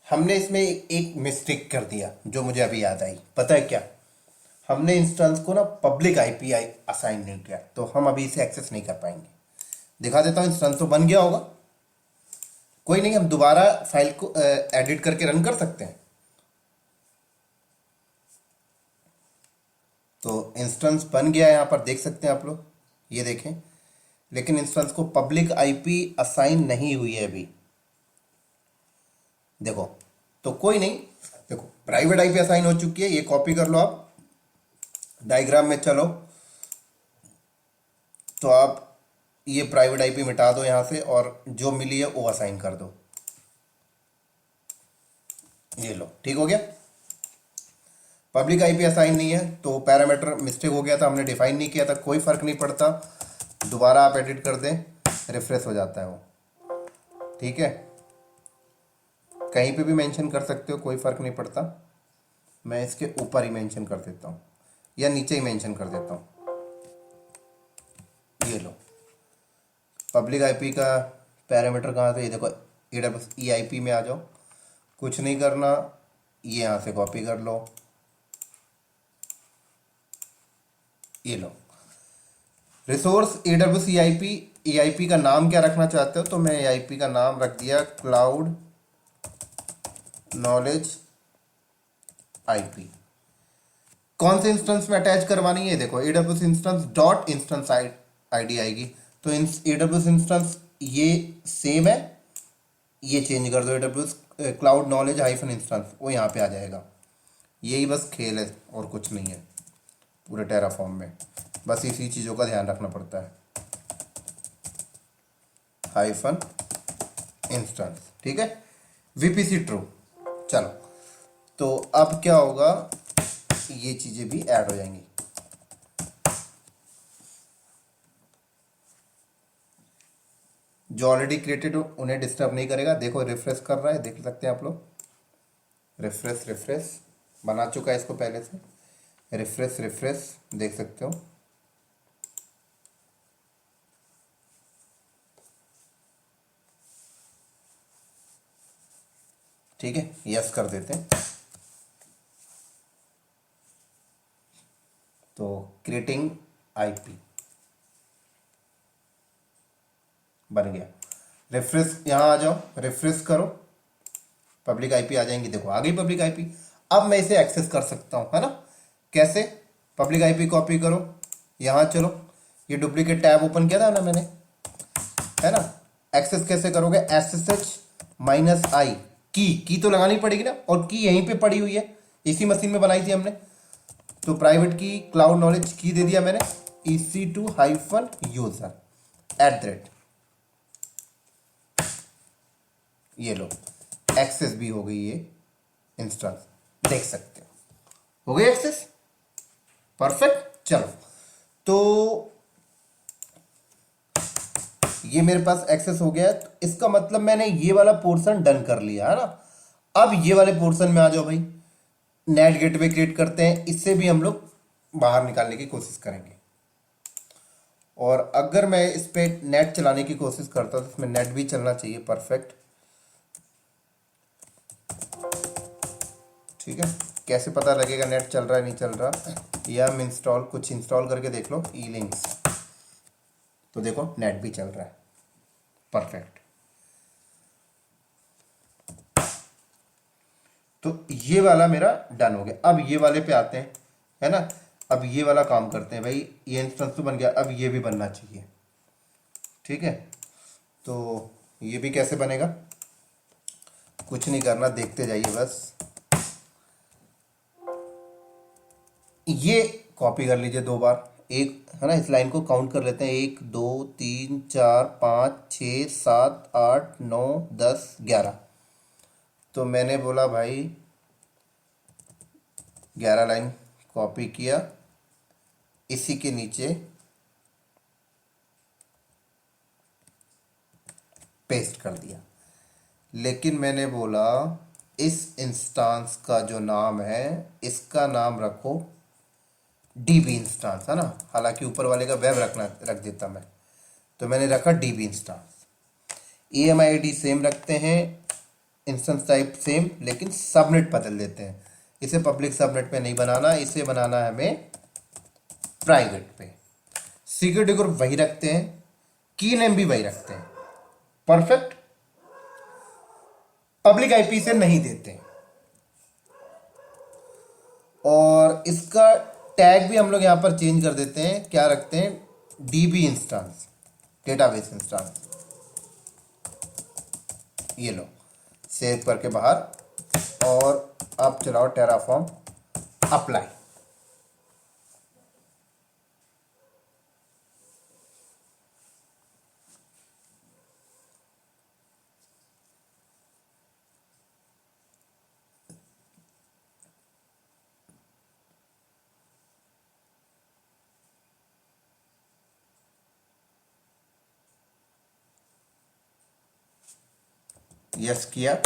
हमने इसमें एक मिस्टेक कर दिया जो मुझे अभी याद आई। पता है क्या, हमने इंस्टेंस को ना पब्लिक आईपी असाइन नहीं किया, तो हम अभी इसे एक्सेस नहीं कर पाएंगे। दिखा देता हूं, इंस्टेंस तो बन गया होगा, कोई नहीं, हम दोबारा फाइल को एडिट करके रन कर सकते हैं। तो इंस्टेंस बन गया, यहां पर देख सकते हैं आप लोग, ये देखें। लेकिन इंस्टेंस को पब्लिक आईपी असाइन नहीं हुई है अभी, देखो। तो कोई नहीं, देखो प्राइवेट आईपी असाइन हो चुकी है, ये कॉपी कर लो आप, डायग्राम में चलो, तो आप ये प्राइवेट आईपी मिटा दो यहां से और जो मिली है वो असाइन कर दो, ये लो, ठीक हो गया। पब्लिक आईपी असाइन नहीं है तो पैरामीटर मिस्टेक हो गया था, हमने डिफाइन नहीं किया था, कोई फर्क नहीं पड़ता, दोबारा आप एडिट कर दें, रिफ्रेश हो जाता है वो, ठीक है। कहीं पे भी मेंशन कर सकते हो, कोई फर्क नहीं पड़ता। मैं इसके ऊपर ही मेंशन कर देता हूँ या नीचे ही मेंशन कर देता हूँ, ये लो। पब्लिक आईपी का पैरामीटर कहाँ से, ये देखो, EIP में आ जाओ, कुछ नहीं करना, ये यहाँ से कॉपी कर लो, ये लो। रिसोर्स AWS EIP का नाम क्या रखना चाहते हो, तो मैं EIP का नाम रख दिया क्लाउड नॉलेज IP। कौन से इंस्टेंस में अटैच करवानी है, देखो AWS instance dot instance ID आएगी, तो AWS इंस्टेंस ये सेम है, ये चेंज कर दो, AWS cloud knowledge hyphen instance, वो यहाँ पे आ जाएगा। यही बस खेल है और कुछ नहीं है। पूरे टेराफॉर्म में। बस इसी चीज़ों का ध्यान रखना पड़ता है, हाइफन इंस्टेंस, ठीक है। VPC true. चलो, तो अब क्या होगा, ये चीज़ें भी ऐड हो जाएंगी। जो ऑलरेडी क्रिएटेड हो उन्हें डिस्टर्ब नहीं करेगा। देखो रिफ्रेश कर रहा है, देख सकते हैं आप लोग। रिफ्रेश रिफ्रेश बना चुका है इसको पहले से। रिफ्रेश रिफ्रेश देख सकते हो। ठीक है, यस कर देते हैं। तो क्रिएटिंग आईपी बन गया। रिफ्रेश, यहाँ आ जाओ, रिफ्रेश करो, पब्लिक आईपी आ जाएंगी। देखो आ गई पब्लिक आईपी। अब मैं इसे एक्सेस कर सकता हूँ, है ना। कैसे? पब्लिक आईपी कॉपी करो, यहाँ चलो, ये डुप्लीकेट टैब ओपन किया था ना मैंने, है ना। एक्सेस कैसे करोगे? SSH-I की तो लगानी पड़ेगी ना, और की यहीं पे पड़ी हुई है, इसी मशीन में बनाई थी हमने। तो प्राइवेट की क्लाउड नॉलेज की दे दिया मैंने, EC2-user@, ये लो एक्सेस भी हो गई, ये इंस्टेंस देख सकते हो गई एक्सेस। परफेक्ट। चलो, तो ये मेरे पास एक्सेस हो गया है, तो इसका मतलब मैंने ये वाला पोर्शन डन कर लिया, है ना। अब ये वाले पोर्शन में आ जाओ भाई। नेट गेटवे क्रिएट करते हैं, इससे भी हम लोग बाहर निकालने की कोशिश करेंगे। और अगर मैं इस पे नेट चलाने की कोशिश करता हूं तो इसमें नेट भी चलना चाहिए। परफेक्ट, ठीक है। कैसे पता लगेगा नेट चल रहा है नहीं चल रहा? यम इंस्टॉल, कुछ इंस्टॉल करके देख लो, ई लिंक्स, तो देखो नेट भी चल रहा है। परफेक्ट। तो ये वाला मेरा डन हो गया। अब ये वाले पे आते हैं, है ना। अब ये वाला काम करते हैं भाई, ये इंस्टेंस तो बन गया, अब ये भी बनना चाहिए, ठीक है। तो ये भी कैसे बनेगा? कुछ नहीं करना, देखते जाइए बस। ये कॉपी कर लीजिए 2 बार, एक, है ना। इस लाइन को काउंट कर लेते हैं, 1 2 3 4 5 6 7 8 9 10 11। तो मैंने बोला भाई 11 लाइन कॉपी किया, इसी के नीचे पेस्ट कर दिया। लेकिन मैंने बोला इस इंस्टांस का जो नाम है, इसका नाम रखो डीबी इंस्टांस, है ना। हालांकि ऊपर वाले का वेब रख देता मैं, तो मैंने रखा डीबी इंस्टांस। EMID सेम रखते हैं, इंस्टेंस टाइप सेम, लेकिन सबनेट बदल देते हैं। इसे पब्लिक सबनेट पे नहीं बनाना, इसे बनाना है हमें प्राइवेट पे। सिक्योरिटी ग्रुप वही रखते हैं, की नेम भी वही रखते हैं। परफेक्ट। पब्लिक आईपी से नहीं देते। और इसका टैग भी हम लोग यहां पर चेंज कर देते हैं, क्या रखते हैं? DB instance, database instance. ये लो, सेव करके बाहर, और अब चलाओ टेराफॉर्म अप्लाई। यस किया।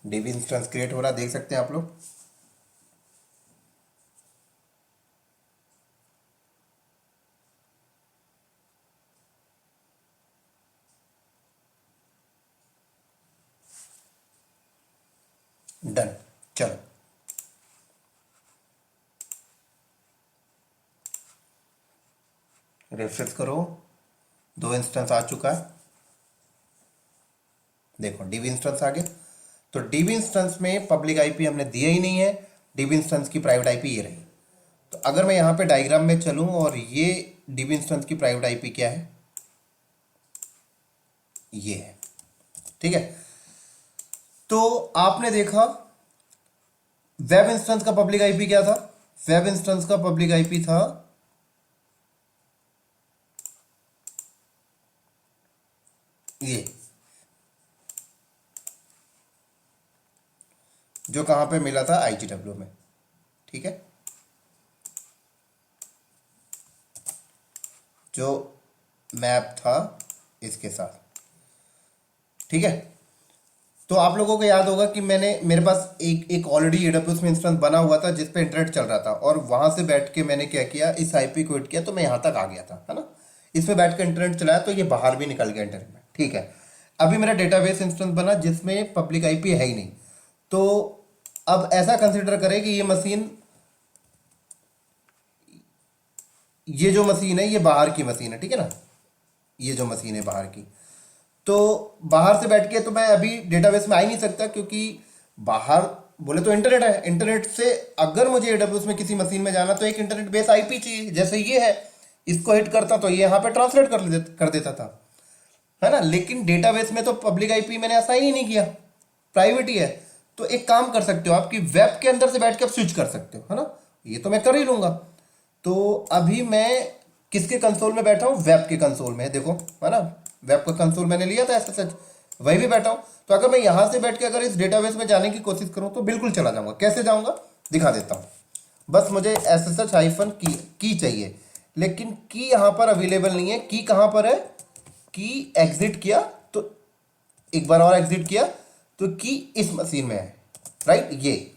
डीबी इंस्टेंस क्रिएट हो रहा, देख सकते हैं आप लोग। डन। चलो, रिफ्रेश करो, 2 इंस्टेंस आ चुका है। देखो डीबी इंस्टेंस आ गया। तो डीबी इंस्टेंस में पब्लिक आईपी हमने दिया ही नहीं है, डीबी इंस्टेंस की प्राइवेट आईपी ये रही। तो अगर मैं यहां पे डायग्राम में चलूं और ये डीबी इंस्टेंस की प्राइवेट आईपी क्या है, ये है, ठीक है। तो आपने देखा वेब इंस्टेंस का पब्लिक आईपी क्या था, वेब इंस्टेंस का पब्लिक आईपी था ये, जो कहां पे मिला था, IGW में, ठीक है, जो मैप था इसके साथ, ठीक है। तो आप लोगों को याद होगा कि मेरे पास एक ऑलरेडी AWS में इंस्टेंस बना हुआ था जिस पे इंटरनेट चल रहा था, और वहां से बैठ के मैंने क्या किया, इस आईपी को हिट किया तो मैं यहां तक आ गया था, है ना। इसमें बैठ के इंटरनेट चलाया तो ये बाहर भी निकल गया इंटरनेट में, ठीक है। अभी मेरा डेटाबेस इंस्टेंस बना जिसमें पब्लिक आईपी है ही नहीं। तो अब ऐसा कंसिडर करें कि ये जो मशीन है ये बाहर की मशीन है, ठीक है ना, ये जो मशीन है बाहर की। तो बाहर से बैठ के तो मैं अभी डेटाबेस में आ ही नहीं सकता, क्योंकि बाहर बोले तो इंटरनेट है, इंटरनेट से अगर मुझे AWS में किसी मशीन में जाना तो एक इंटरनेट बेस आईपी चाहिए, जैसे ये है, इसको हिट करता तो ये यहाँ पे ट्रांसलेट कर देता था, है ना। लेकिन डेटाबेस में तो पब्लिक आईपी मैंने असाइन ही नहीं किया, प्राइवेट ही है। तो एक काम कर सकते हो आप कि वेब के अंदर से बैठ के आप स्विच कर सकते हो, है ना, ये तो मैं कर ही लूंगा। तो अभी मैं किसके कंसोल में बैठा हूँ, वेब के कंसोल में, देखो, है ना, वेब का कंसोल मैंने लिया था SSH, वही भी बैठा हूँ। तो अगर मैं यहां से बैठ के अगर इस डेटाबेस में जाने की कोशिश करूं तो बिल्कुल चला जाऊंगा। कैसे जाऊंगा दिखा देता हूं। बस मुझे SSH-की चाहिए, लेकिन की यहां पर अवेलेबल नहीं है। की कहां पर है, की एग्जिट किया तो एक बार और एग्जिट किया तो की इस मशीन में है, राइट, ये।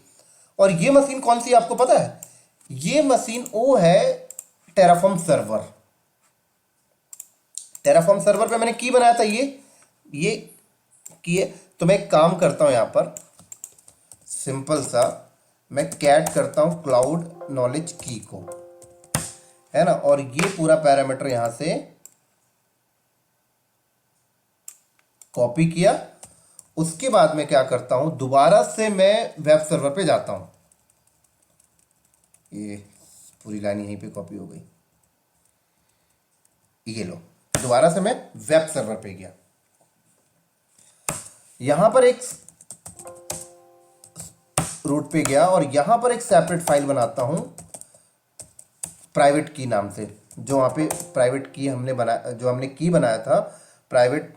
और ये मशीन कौन सी आपको पता है, ये मशीन वो है टेराफॉर्म सर्वर। टेराफॉर्म सर्वर पे मैंने की बनाया था, ये की है। तो मैं एक काम करता हूं, यहां पर सिंपल सा मैं कैट करता हूं क्लाउड नॉलेज की को, है ना, और ये पूरा पैरामीटर यहां से कॉपी किया। उसके बाद मैं क्या करता हूं, दोबारा से मैं वेब सर्वर पे जाता हूं। ये पूरी लाइन यहीं पे कॉपी हो गई, ये लो, दोबारा से मैं वेब सर्वर पे गया। यहां पर एक रूट पे गया और यहां पर एक सेपरेट फाइल बनाता हूं प्राइवेट की नाम से, जो वहां पे प्राइवेट की हमने बनाया, जो हमने की बनाया था प्राइवेट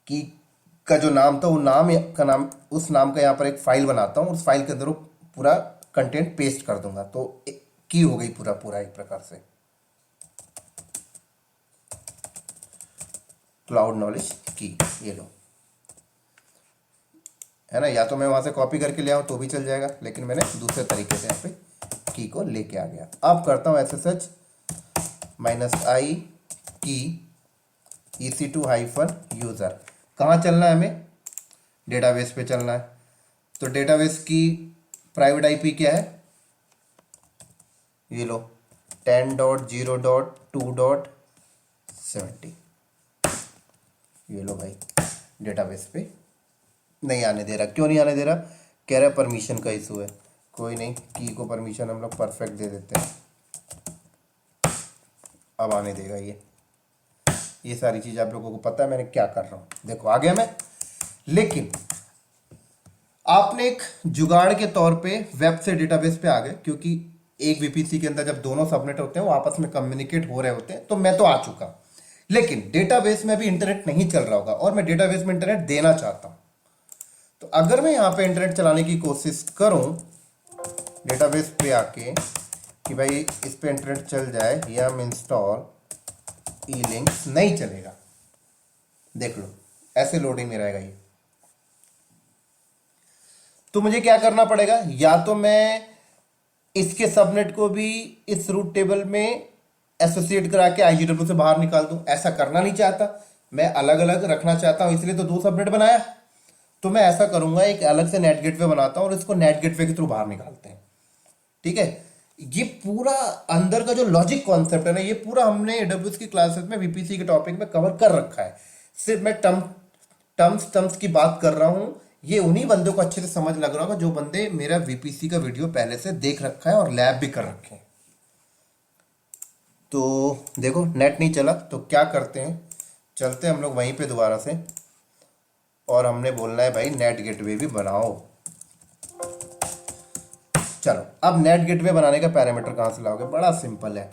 की का जो नाम था, वो नाम का नाम, उस नाम का यहां पर एक फाइल बनाता हूं। उस फाइल के अंदर वो पूरा कंटेंट पेस्ट कर दूंगा, तो की हो गई पूरा पूरा एक प्रकार से क्लाउड नॉलेज की, ये लो, है ना। या तो मैं वहां से कॉपी करके ले आऊं तो भी चल जाएगा, लेकिन मैंने दूसरे तरीके से यहाँ पे की को लेके आ गया। अब करता हूं SSH-i की EC2-user। कहाँ चलना है हमें, डेटाबेस पे चलना है। तो डेटाबेस की प्राइवेट आईपी क्या है, ये लो, 10.0.2.70। ये लो भाई, डेटाबेस पे नहीं आने दे रहा। क्यों नहीं आने दे रहा, कह रहा परमिशन का इशू है। कोई नहीं, की को परमिशन हम लोग परफेक्ट दे देते हैं, अब आने देगा ये सारी चीज़ आप लोगों को पता है मैंने क्या कर रहा हूँ। देखो आ गया मैं। लेकिन आपने एक जुगाड़ के तौर पे वेब से डेटाबेस पे आ गए, क्योंकि एक VPC के अंदर जब दोनों सबनेट होते हैं वो आपस में कम्युनिकेट हो रहे होते हैं। तो मैं तो आ चुका, लेकिन डेटाबेस में भी इंटरनेट नहीं चल रहा होगा और मैं डेटाबेस में इंटरनेट देना चाहता हूं। तो अगर मैं यहां पे इंटरनेट चलाने की कोशिश करूं डेटाबेस पे आके कि भाई इस पे इंटरनेट चल जाए, या मैं इंस्टॉल E-Link, नहीं चलेगा। देख लो ऐसे लोडिंग में रहेगा ये। तो मुझे क्या करना पड़ेगा, या तो मैं इसके सबनेट को भी इस रूट टेबल में एसोसिएट करा के IGW से बाहर निकाल दूं। ऐसा करना नहीं चाहता, मैं अलग अलग रखना चाहता हूं, इसलिए तो 2 सबनेट बनाया। तो मैं ऐसा करूंगा, एक अलग से नेट गेटवे बनाता हूं और इसको नेट गेटवे के थ्रू बाहर निकालते हैं, ठीक है। ये पूरा अंदर का जो लॉजिक कॉन्सेप्ट है ना, ये पूरा हमने एडब्ल्यूएस की क्लासेस में वीपीसी के टॉपिक में कवर कर रखा है। सिर्फ मैं टर्म्स टर्म्स की बात कर रहा हूँ। ये उन्हीं बंदों को अच्छे से समझ लग रहा होगा जो बंदे मेरा वीपीसी का वीडियो पहले से देख रखा है और लैब भी कर रखे हैं। तो देखो नेट नहीं चला तो क्या करते हैं, चलते हैं हम लोग वहीं पे दोबारा से, और हमने बोलना है भाई नेट गेटवे भी बनाओ। चलो अब नेट गेटवे बनाने का पैरामीटर कहाँ से लाओगे, बड़ा सिंपल है।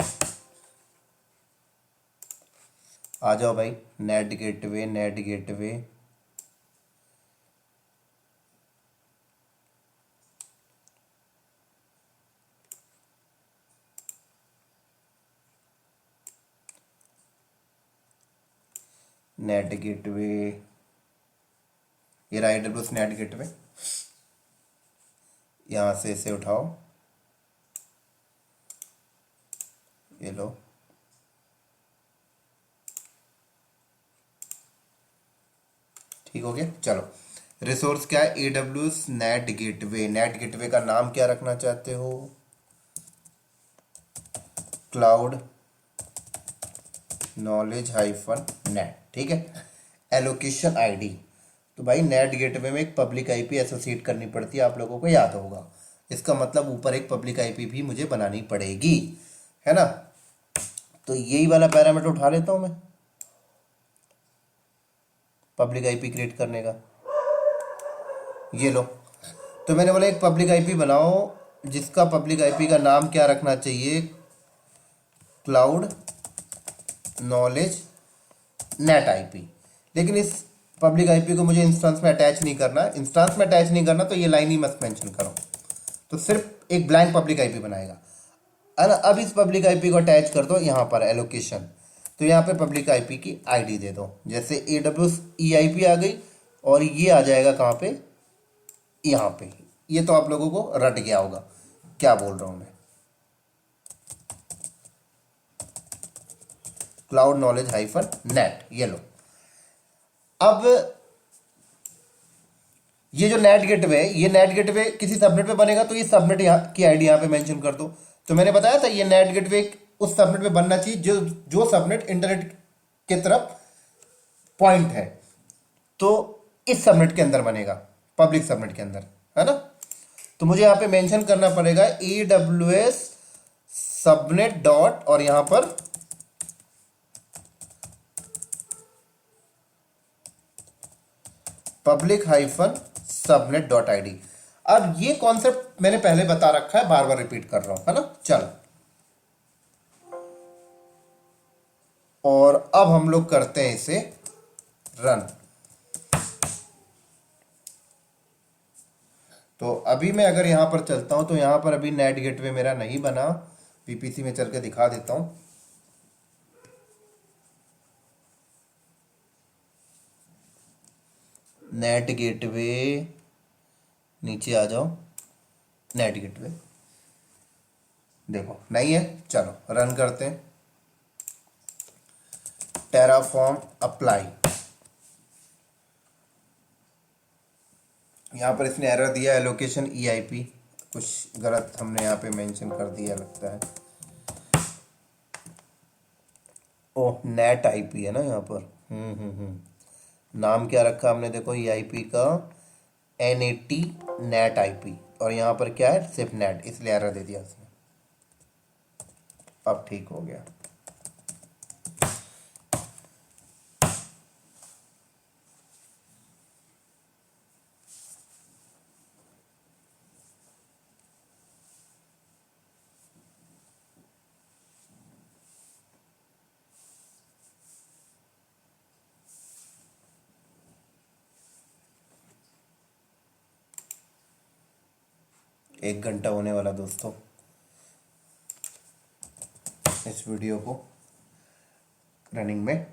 आ जाओ भाई, net gateway, net gateway, net gateway, ये रहा AWS नेट गेटवे। यहाँ से इसे उठाओ, ये लो, ठीक हो गया। चलो रिसोर्स क्या है, AWS NAT gateway. Net gateway का नाम क्या रखना चाहते हो, क्लाउड नॉलेज हाइफन नेट, ठीक है। एलोकेशन आईडी, तो भाई नेट गेटवे में एक पब्लिक आईपी एसोसिएट करनी पड़ती है, आप लोगों को याद होगा। इसका मतलब ऊपर एक पब्लिक आईपी भी मुझे बनानी पड़ेगी, है ना। तो यही वाला पैरामीटर उठा लेता हूं मैं पब्लिक आईपी क्रिएट करने का, ये लो। तो मैंने बोला एक पब्लिक आईपी बनाओ जिसका पब्लिक आईपी का नाम क्या रखना चाहिए, क्लाउड नॉलेज नेट आईपी। लेकिन इस पब्लिक आईपी को मुझे इंस्टेंस में अटैच नहीं करना, इंस्टेंस में अटैच नहीं करना तो ये लाइन ही मत मेंशन करो, तो सिर्फ एक ब्लैंक पब्लिक आईपी बनाएगा, है ना। अब इस पब्लिक आईपी को अटैच कर दो यहाँ पर एलोकेशन, तो यहाँ पे पब्लिक आईपी की आईडी दे दो, जैसे AWS EIP आ गई, और ये आ जाएगा कहाँ पे, यहाँ पे। ये तो आप लोगों को रट गया होगा क्या बोल रहा हूँ मैं, क्लाउड नॉलेज हाइफन नेट, ये लो। अब ये जो नेट गेटवे है, ये नेट गेटवे किसी सबनेट पे बनेगा, तो ये सबनेट यहाँ की आईडी यहाँ पे मेंशन कर दो। तो मैंने बताया था ये नेट गेटवे उस सबनेट पे बनना चाहिए जो जो सबनेट इंटरनेट की तरफ पॉइंट है, तो इस सबनेट के अंदर बनेगा, पब्लिक सबनेट के अंदर, है ना। तो मुझे यहाँ पे मेंशन करना पड़ेगा AWS सबनेट डॉट, और यहां पर public hyphen subnet dot I D. अब ये कॉन्सेप्ट मैंने पहले बता रखा है, बार बार रिपीट कर रहा हूं, है ना। चलो, और अब हम लोग करते हैं इसे रन। तो अभी मैं अगर यहां पर चलता हूं तो यहां पर अभी नेट गेटवे मेरा नहीं बना, पीपीसी में चल के दिखा देता हूं। नेट गेटवे, नीचे आ जाओ, नेट गेटवे देखो नहीं है। चलो रन करते हैं, टेराफॉर्म अप्लाई। यहाँ पर इसने एरर दिया, एलोकेशन EIP, कुछ गलत हमने यहाँ पे मेंशन कर दिया लगता है। ओह नेट आईपी है ना यहाँ पर, नाम क्या रखा हमने, देखो EIP का N80 नेट आईपी, और यहाँ पर क्या है सिर्फ नेट, इसलिए एरर दे दिया उसने। अब ठीक हो गया। एक घंटा होने वाला दोस्तों इस वीडियो को रनिंग में।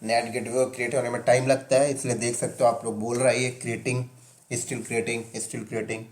नेट गेटवे क्रिएट होने में टाइम लगता है, इसलिए देख सकते हो आप लोग बोल रहा है ये creating, still creating, still creating.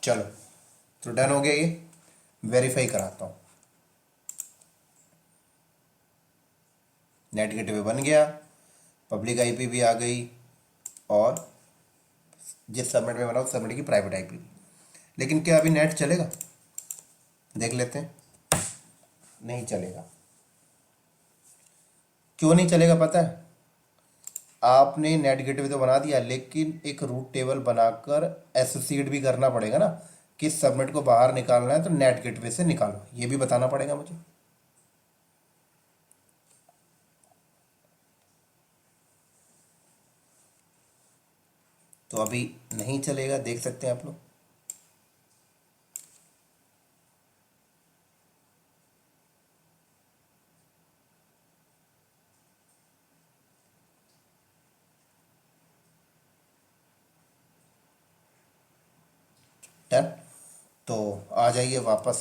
चलो, तो डन हो गया ये। वेरीफाई कराता हूँ। नेट गेटवे बन गया, पब्लिक आईपी भी आ गई, और जिस सबनेट में बना उस सबनेट की प्राइवेट आईपी। लेकिन क्या अभी नेट चलेगा? देख लेते हैं। नहीं चलेगा। क्यों नहीं चलेगा पता है? आपने नेट गेटवे तो बना दिया, लेकिन एक रूट टेबल बनाकर एसोसिएट भी करना पड़ेगा ना, किस सबनेट को बाहर निकालना है तो नेट गेटवे से निकालो, ये भी बताना पड़ेगा मुझे। तो अभी नहीं चलेगा, देख सकते हैं आप लोग। डन। तो आ जाइए वापस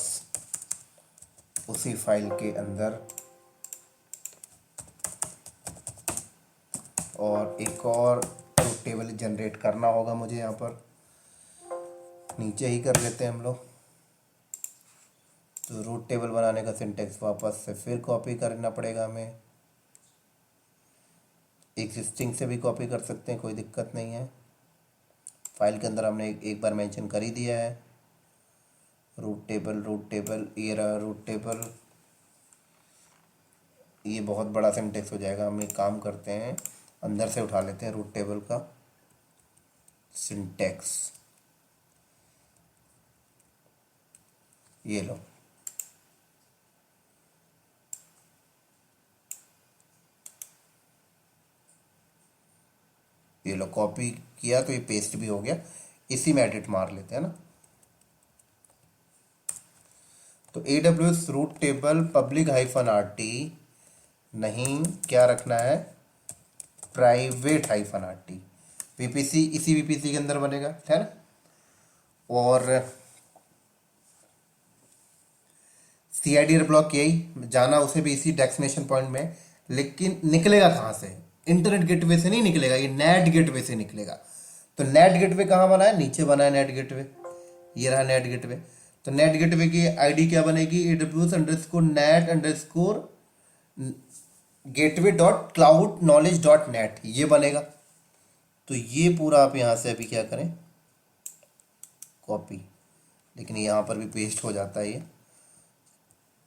उसी फाइल के अंदर, और एक और ट्रूथ टेबल जनरेट करना होगा मुझे। यहाँ पर नीचे ही कर लेते हैं हम लोग। तो रूट टेबल बनाने का सिंटेक्स वापस से फिर कॉपी करना पड़ेगा हमें। एग्जिस्टिंग से भी कॉपी कर सकते हैं, कोई दिक्कत नहीं है। फाइल के अंदर हमने एक बार मेंशन कर ही दिया है। रूट टेबल, रूट टेबल, ये रहा रूट टेबल। ये बहुत बड़ा सिंटेक्स हो जाएगा, हम एक काम करते हैं, अंदर से उठा लेते हैं रूट टेबल का सिंटेक्स। ये लो, ये लो, कॉपी किया तो ये पेस्ट भी हो गया। इसी में एडिट मार लेते हैं ना। तो AWS route table public -RT नहीं, क्या रखना है, प्राइवेट -RT। VPC इसी VPC के अंदर बनेगा, है ना। और CID ब्लॉक यही जाना, उसे भी इसी डेस्टिनेशन पॉइंट में। लेकिन निकलेगा कहाँ से? इंटरनेट गेटवे से नहीं निकलेगा, ये नेट गेटवे से निकलेगा। तो नेट गेटवे कहाँ बना है? नीचे बना है नेट गेटवे, ये रहा नेट गेटवे। तो नेट गेटवे की आईडी क्या बनेगी? AWS_net_ gateway.cloud_knowledge.net, ये बनेगा। तो ये पूरा आप यहाँ से अभी क्या करें, कॉपी। लेकिन यहाँ पर भी पेस्ट हो जाता है ये,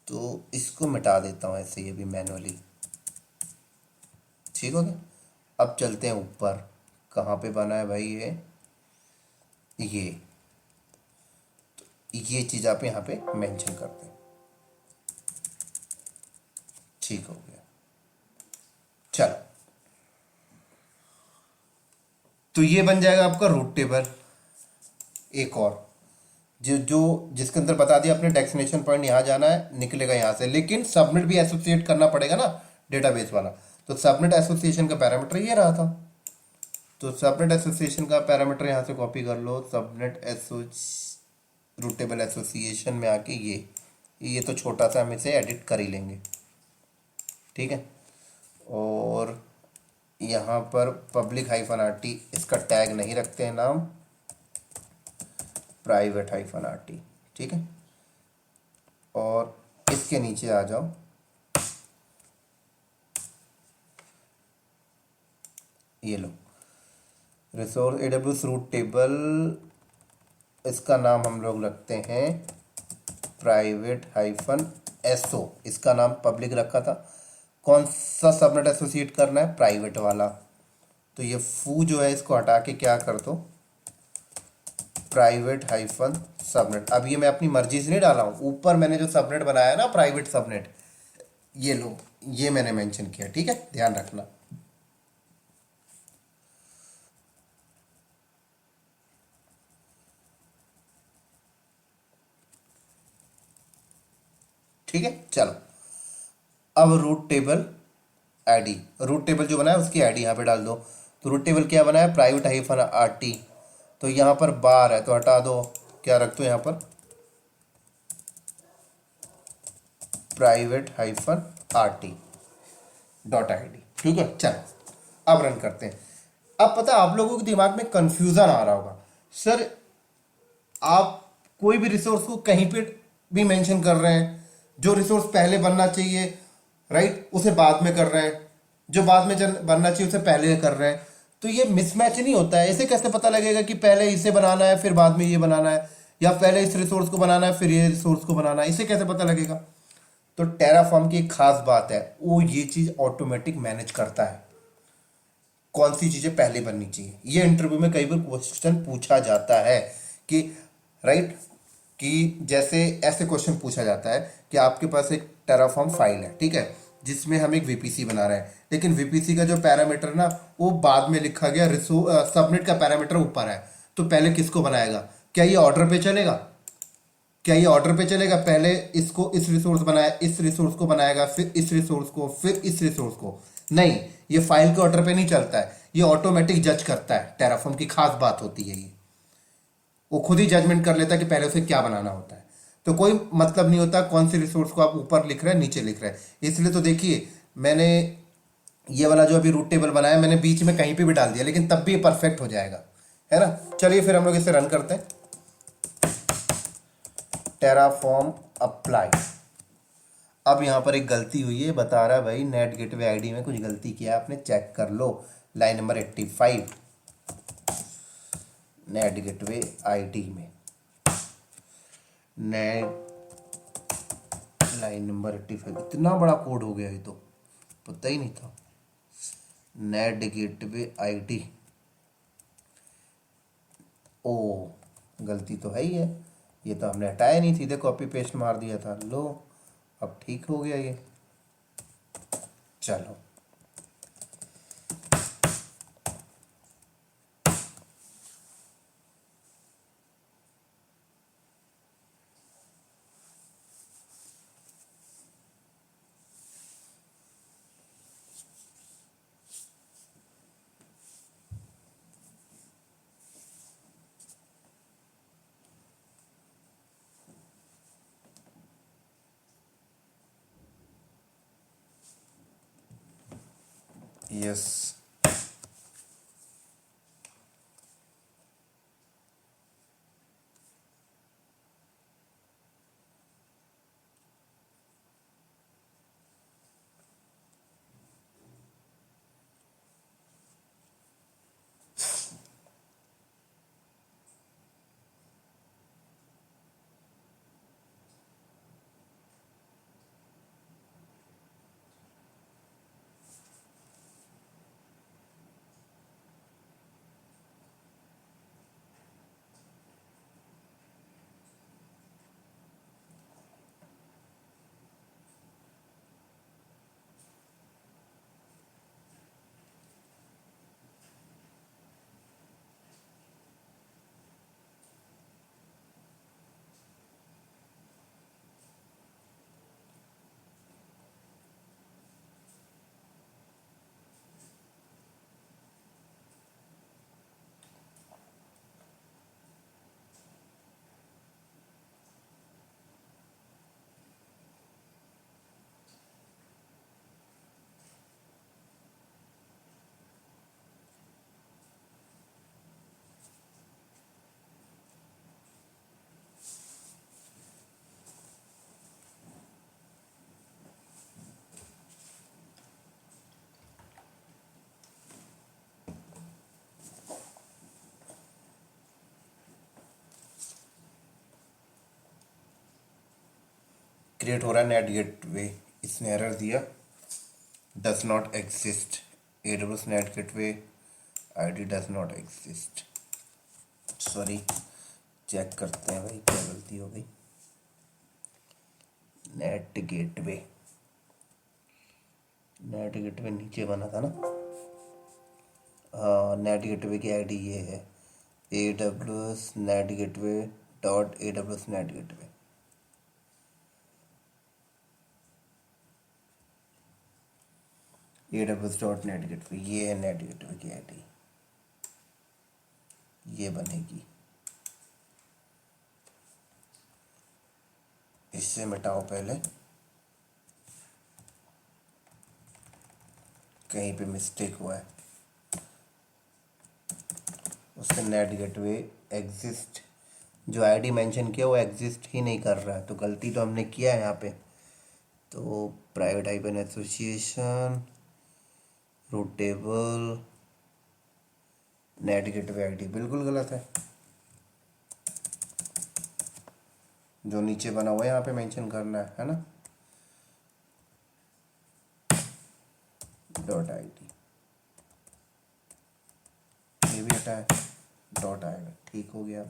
तो इसको मिटा देता हूँ ऐसे, ये भी मैनुअली। ठीक हो गया। अब चलते हैं ऊपर, कहाँ पे बना है भाई ये तो ये चीज़ आप यहाँ पे मेंशन करते हैं। ठीक हो गया। चलो, तो ये बन जाएगा आपका रूट टेबल। एक और जो जो जिसके अंदर बता दिया अपने डेस्टिनेशन पॉइंट यहाँ जाना है, निकलेगा यहाँ से। लेकिन सबनेट भी एसोसिएट करना पड़ेगा ना, डेटाबेस वाला। तो सबनेट एसोसिएशन का पैरामीटर ये रहा था। तो सबनेट एसोसिएशन का पैरामीटर यहाँ से कॉपी कर लो, सबनेट रूट टेबल एसोसिएशन में आके ये तो छोटा सा हम इसे एडिट कर ही लेंगे, ठीक है। और यहाँ पर पब्लिक -RT, इसका टैग नहीं रखते हैं नाम, प्राइवेट -RT, ठीक है। और इसके नीचे आ जाओ, ये लो रिसोर्स AWS रूट टेबल, इसका नाम हम लोग रखते हैं प्राइवेट हाइफन एसओ, इसका नाम पब्लिक रखा था। कौन सा सबनेट एसोसिएट करना है? प्राइवेट वाला। तो ये फू जो है इसको हटा के क्या कर दो, प्राइवेट हाइफन सबनेट। अब ये मैं अपनी मर्जी से नहीं डाला हूँ, ऊपर मैंने जो सबनेट बनाया ना प्राइवेट सबनेट, ये लो, ये मैंने मेंशन किया, ठीक है, ध्यान रखना। ठीक है, चलो अब route table ID, route table जो बनाया उसकी आईडी यहाँ पे डाल दो। तो रूट टेबल क्या बनाया? Private hyphen RT। तो यहाँ पर बार है तो हटा दो, क्या रख दो यहाँ पर? Private hyphen RT dot ID। ठीक है, चलो अब रन करते हैं। अब पता है आप लोगों के दिमाग में कंफ्यूजन आ रहा होगा, सर आप कोई भी रिसोर्स को कहीं पे भी मेंशन कर रहे हैं, जो रिसोर्स पहले बनना चाहिए राइट उसे बाद में कर रहे हैं, जो बाद में बनना चाहिए उसे पहले कर रहे हैं। तो ये मिसमैच नहीं होता है। ऐसे कैसे पता लगेगा कि पहले इसे बनाना है फिर बाद में ये बनाना है, या पहले इस रिसोर्स को बनाना है फिर ये रिसोर्स को बनाना है? इसे कैसे पता लगेगा? तो टेराफॉर्म की एक खास बात है, वो ये चीज ऑटोमेटिक मैनेज करता है कौन सी चीजें पहले बननी चाहिए। ये इंटरव्यू में कई बार क्वेश्चन पूछा जाता है कि राइट, कि जैसे ऐसे क्वेश्चन पूछा जाता है कि आपके पास एक टेराफॉर्म फाइल है, ठीक है, जिसमें हम एक वीपीसी बना रहे हैं, लेकिन वीपीसी का जो पैरामीटर ना वो बाद में लिखा गया, सबनेट का पैरामीटर ऊपर है। तो पहले किसको बनाएगा? क्या ये ऑर्डर पे चलेगा? क्या ये ऑर्डर पे चलेगा? पहले इसको, इस रिसोर्स बनाया, इस रिसोर्स को बनाएगा, फिर इस रिसोर्स को, फिर इस रिसोर्स को? नहीं, ये फाइल के ऑर्डर पे नहीं चलता है, ये ऑटोमेटिक जज करता है। टेराफॉर्म की खास बात होती है ये, वो खुद ही जजमेंट कर लेता है कि पहले उसे क्या बनाना होता है। तो कोई मतलब नहीं होता कौन से रिसोर्स को आप ऊपर लिख रहे हैं नीचे लिख रहे हैं। इसलिए तो देखिए मैंने ये वाला जो अभी रूट टेबल बनाया मैंने बीच में कहीं पे भी डाल दिया, लेकिन तब भी ये परफेक्ट हो जाएगा, है ना। चलिए फिर हम लोग इसे रन करते हैं। Terraform apply. अब यहाँ पर एक गलती हुई है, बता रहा है भाई नेट गेटवे आईडी में कुछ गलती किया है आपने, चेक कर लो। Line number 85 NAT gateway ID में, नेट लाइन नंबर 85, इतना बड़ा कोड हो गया ये तो पता ही नहीं था। नेट गेटवे आईडी, ओ गलती तो है ही है, ये तो हमने हटाया नहीं, सीधे कॉपी पेस्ट मार दिया था। लो अब ठीक हो गया ये, चलो। यस, क्रिएट हो रहा है नेट गेटवे, इसने एरर दिया, does not exist, AWS NAT gateway ID does not exist. Sorry, check करते हैं भाई क्या गलती हो गई। नेट गेटवे नीचे बना था ना। हाँ, नेट गेटवे की आईडी ये है, AWS NAT gateway dot AWS NAT gateway. AWS dot net gateway, ये है नेट गेटवे की आईडी, ये बनेगी। इससे मिटाओ पहले, कहीं पे मिस्टेक हुआ है। उससे नेट गेटवे एग्जिस्ट, जो आईडी मेंशन किया वो एग्जिस्ट ही नहीं कर रहा है, तो गलती तो हमने किया है यहाँ पे। तो private hyphen association route table NAT gateway ID बिल्कुल गलत है, जो नीचे बना हुआ है यहाँ पे मेंशन करना है ना, डॉट आईडी, ये भी हटा है, डॉट आएगा, ठीक हो गया।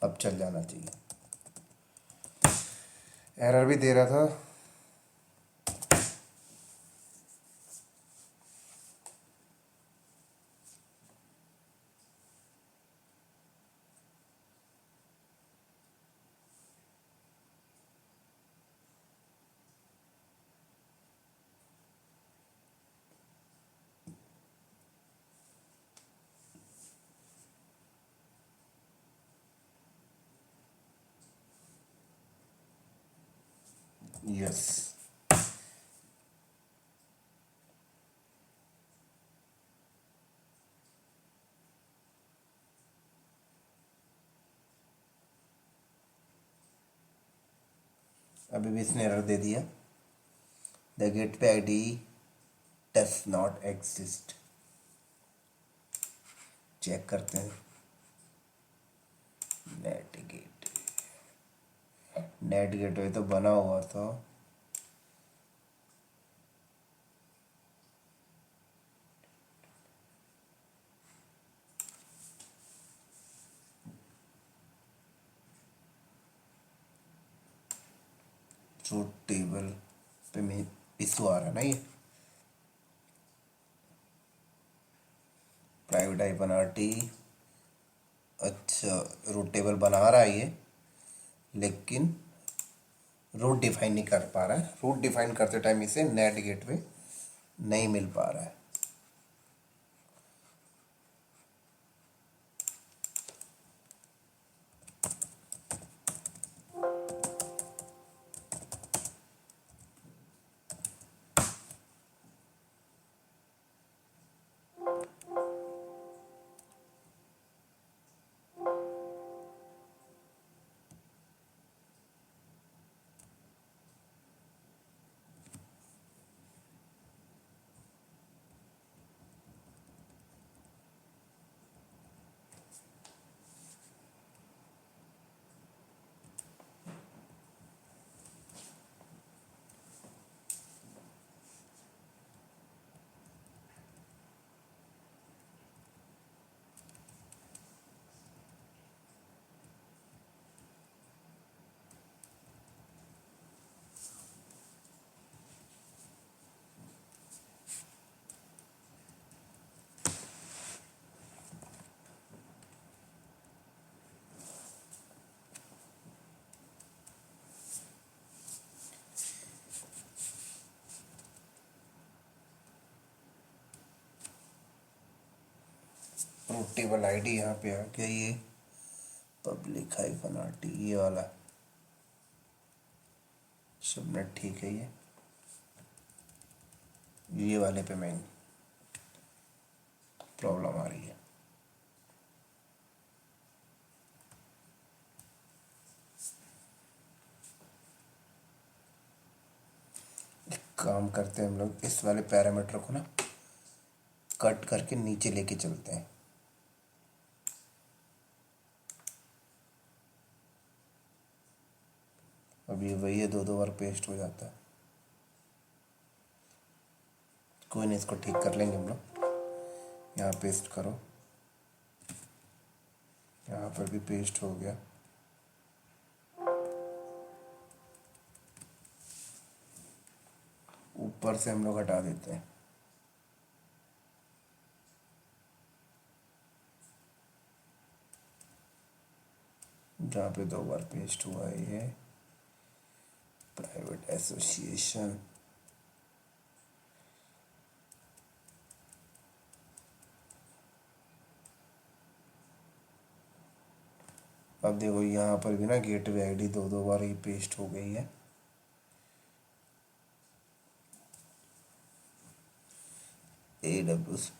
अब चल जाना चाहिए। एरर भी दे रहा था। यस, अभी भी इसने एरर दे दिया, the gateway ID does not exist. Check करते हैं, नेट गेटवे तो बना हुआ था, ट्रूथ टेबल पे में इशू आ रहा है ना, ये प्राइवेट हाइपन RT। अच्छा, रूट टेबल बना रहा है ये, लेकिन रूट डिफाइन नहीं कर पा रहा है। रूट डिफाइन करते टाइम इसे नेट गेटवे नहीं मिल पा रहा है। रूट टेबल आईडी यहाँ पे आ गया, ये पब्लिक हाइफन RT, ये वाला सबनेट ठीक है। ये वाले पे मैं प्रॉब्लम आ रही है। एक काम करते हैं हम लोग, इस वाले पैरामीटर को ना कट करके नीचे लेके चलते हैं। अब ये वही है, दो दो बार पेस्ट हो जाता है। कोई नहीं, इसको ठीक कर लेंगे हम लोग। यहाँ पेस्ट करो, यहाँ पर भी पेस्ट हो गया। ऊपर से हम लोग हटा देते हैं। जहाँ पे दो बार पेस्ट हुआ है ये प्राइवेट एसोसिएशन। अब देखो यहाँ पर भी ना गेटवे आईडी दो दो बार ही पेस्ट हो गई है। AWS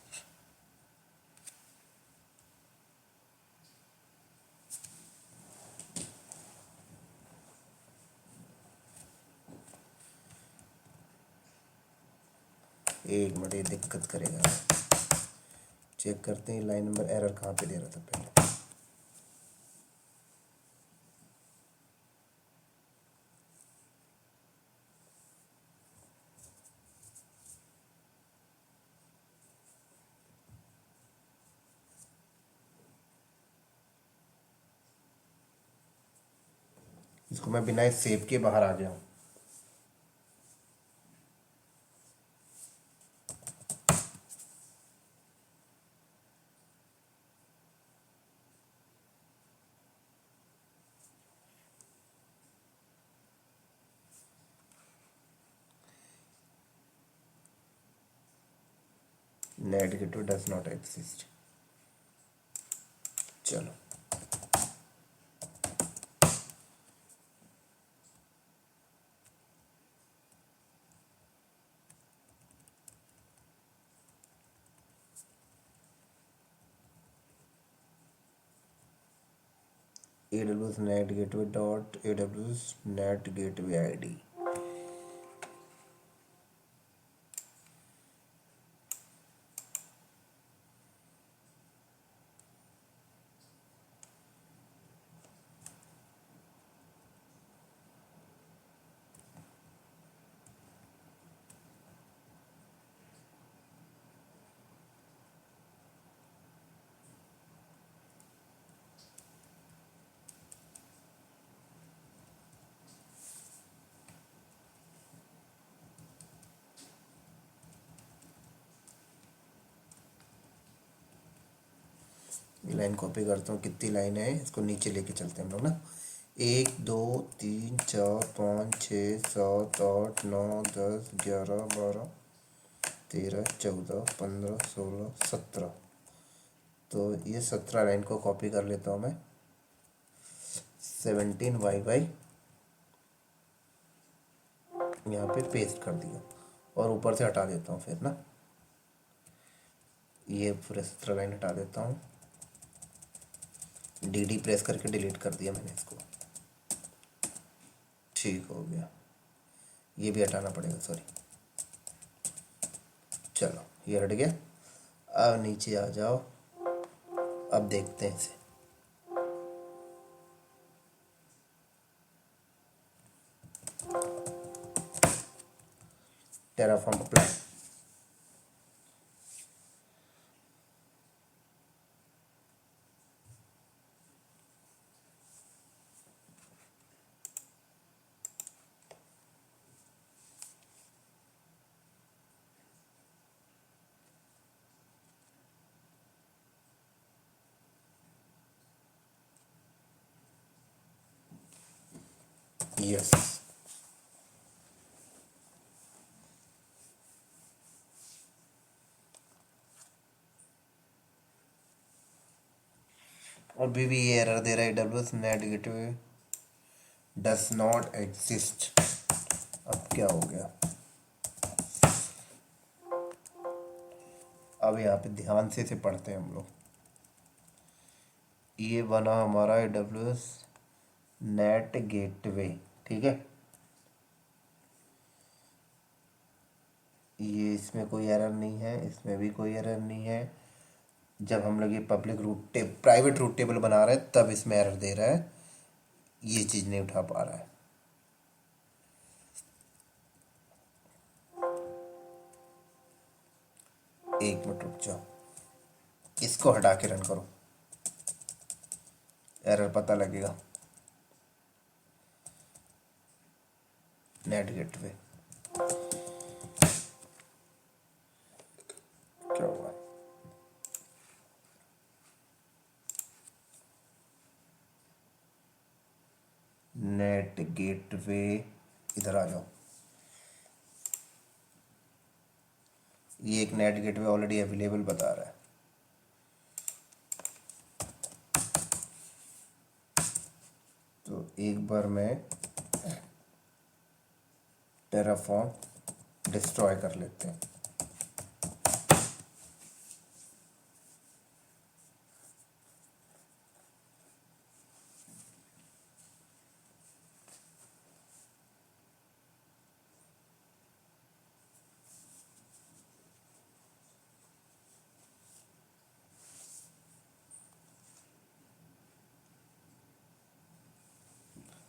एक मिनट, ये दिक्कत करेगा। चेक करते हैं लाइन नंबर एरर कहाँ पे दे रहा था पहले। इसको मैं बिना सेव के बाहर आ गया हूँ। Net gateway does not exist. चलो AWS net gateway dot AWS net gateway ID। ये लाइन कॉपी करता हूँ। कितनी लाइन है, इसको नीचे लेके चलते हैं हम लोग ना। 1 2 3 4 5 6 7 8 9 10 11 12 13 14 15 16 17। तो ये 17 लाइन को कॉपी कर लेता हूँ मैं। 17 YY यहाँ पे पेस्ट कर दिया और ऊपर से हटा देता हूँ फिर ना। ये पूरे 17 लाइन हटा देता हूँ। DD प्रेस करके डिलीट कर दिया मैंने इसको। ठीक हो गया। ये भी हटाना पड़ेगा, सॉरी। चलो ये हट गया। अब नीचे आ जाओ। अब देखते हैं इसे। Terraform apply. यस, और भी ये एरर दे रहा है, AWS NAT gateway does not exist. अब क्या हो गया? अब यहाँ पे ध्यान से पढ़ते हैं हम लोग। ये बना हमारा AWS नेट गेटवे, ठीक है। ये इसमें कोई एरर नहीं है, इसमें भी कोई एरर नहीं है। जब हम लोग ये public route private route table बना रहे हैं तब इसमें एरर दे रहा है, ये चीज़ नहीं उठा पा रहा है। एक मिनट रुक जाओ, इसको हटा के रन करो, एरर पता लगेगा। नेट गेटवे क्या हुआ? नेट गेटवे, इधर आ जाओ। ये एक नेट गेटवे ऑलरेडी अवेलेबल बता रहा है। तो एक बार मैं टेराफॉर्म डिस्ट्रॉय कर लेते हैं।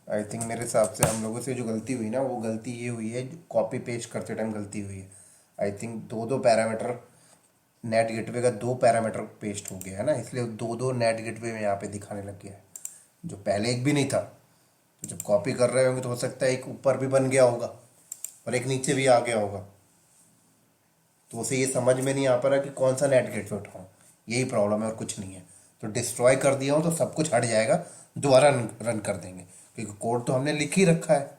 आई थिंक मेरे हिसाब से हम लोगों से जो गलती हुई ना, वो गलती ये हुई है, कॉपी पेस्ट करते टाइम गलती हुई है। आई थिंक दो दो पैरामीटर, नेट गेटवे का दो पैरामीटर पेस्ट हो गया है ना, इसलिए दो दो नेट गेटवे में यहाँ पे दिखाने लग गया है, जो पहले एक भी नहीं था। तो जब कॉपी कर रहे होंगे तो हो सकता है एक ऊपर भी बन गया होगा और एक नीचे भी आ गया होगा, तो उसे ये समझ में नहीं आ पा रहा कि कौन सा नेट गेटवे उठाऊँ। यही प्रॉब्लम है और कुछ नहीं है। तो डिस्ट्रॉय कर दिया हूँ तो सब कुछ हट जाएगा, दोबारा रन कर देंगे, क्योंकि कोड तो हमने लिख ही रखा है।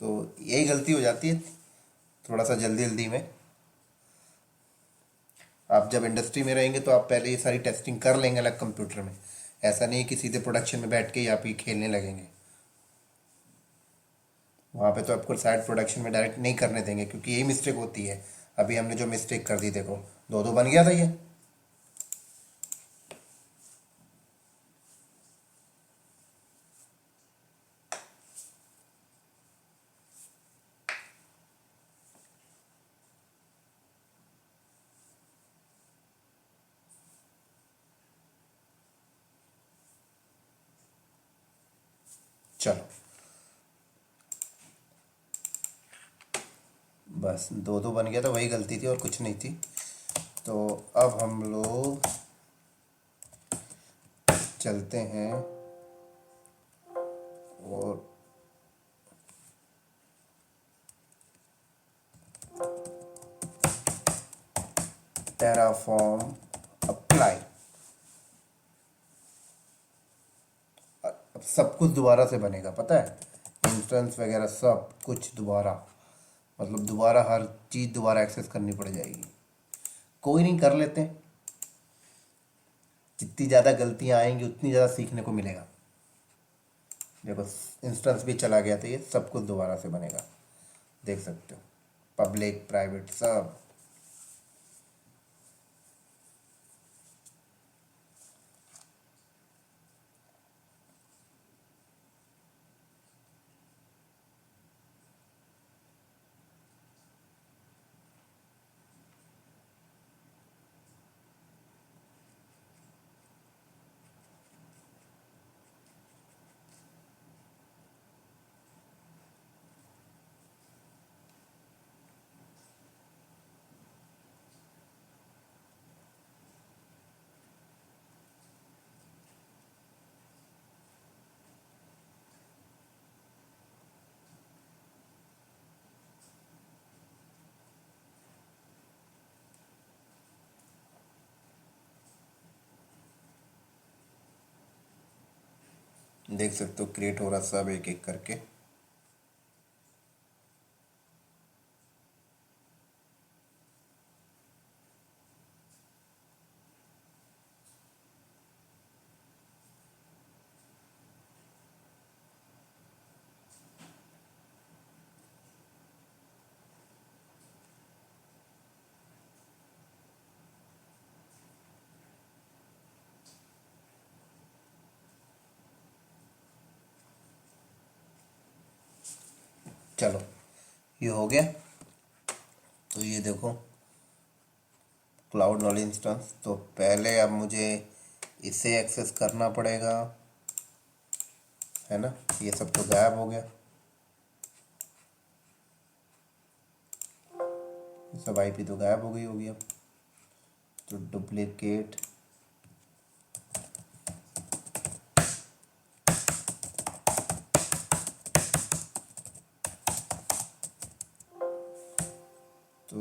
तो यही गलती हो जाती है थोड़ा सा जल्दी जल्दी में। आप जब इंडस्ट्री में रहेंगे तो आप पहले ये सारी टेस्टिंग कर लेंगे अलग कंप्यूटर में। ऐसा नहीं कि सीधे प्रोडक्शन में बैठ के ही आप ये खेलने लगेंगे। वहाँ पे तो आपको शायद प्रोडक्शन में डायरेक्ट नहीं करने देंगे, क्योंकि यही मिस्टेक होती है। अभी हमने जो मिस्टेक कर दी, देखो दो दो बन गया था ये। चलो बस दो दो बन गया था, वही गलती थी और कुछ नहीं थी। तो अब हम लोग चलते हैं और टेराफॉर्म अप्लाई। अब सब कुछ दोबारा से बनेगा, पता है, इंस्टेंस वगैरह सब कुछ दोबारा, मतलब दोबारा हर चीज़ दोबारा एक्सेस करनी पड़ जाएगी। कोई नहीं, कर लेते हैं। जितनी ज़्यादा गलतियाँ आएंगी उतनी ज़्यादा सीखने को मिलेगा। देखो इंस्टेंस भी चला गया था, ये सब कुछ दोबारा से बनेगा, देख सकते हो, पब्लिक प्राइवेट सब। देख सकते हो क्रिएट हो रहा सब एक एक करके। चलो ये हो गया। तो ये देखो क्लाउड नॉलेज इंस्टेंस, तो पहले अब मुझे इसे एक्सेस करना पड़ेगा, है ना। ये सब तो गायब हो गया। सब आईपी तो गायब हो गई होगी अब। तो डुप्लीकेट तो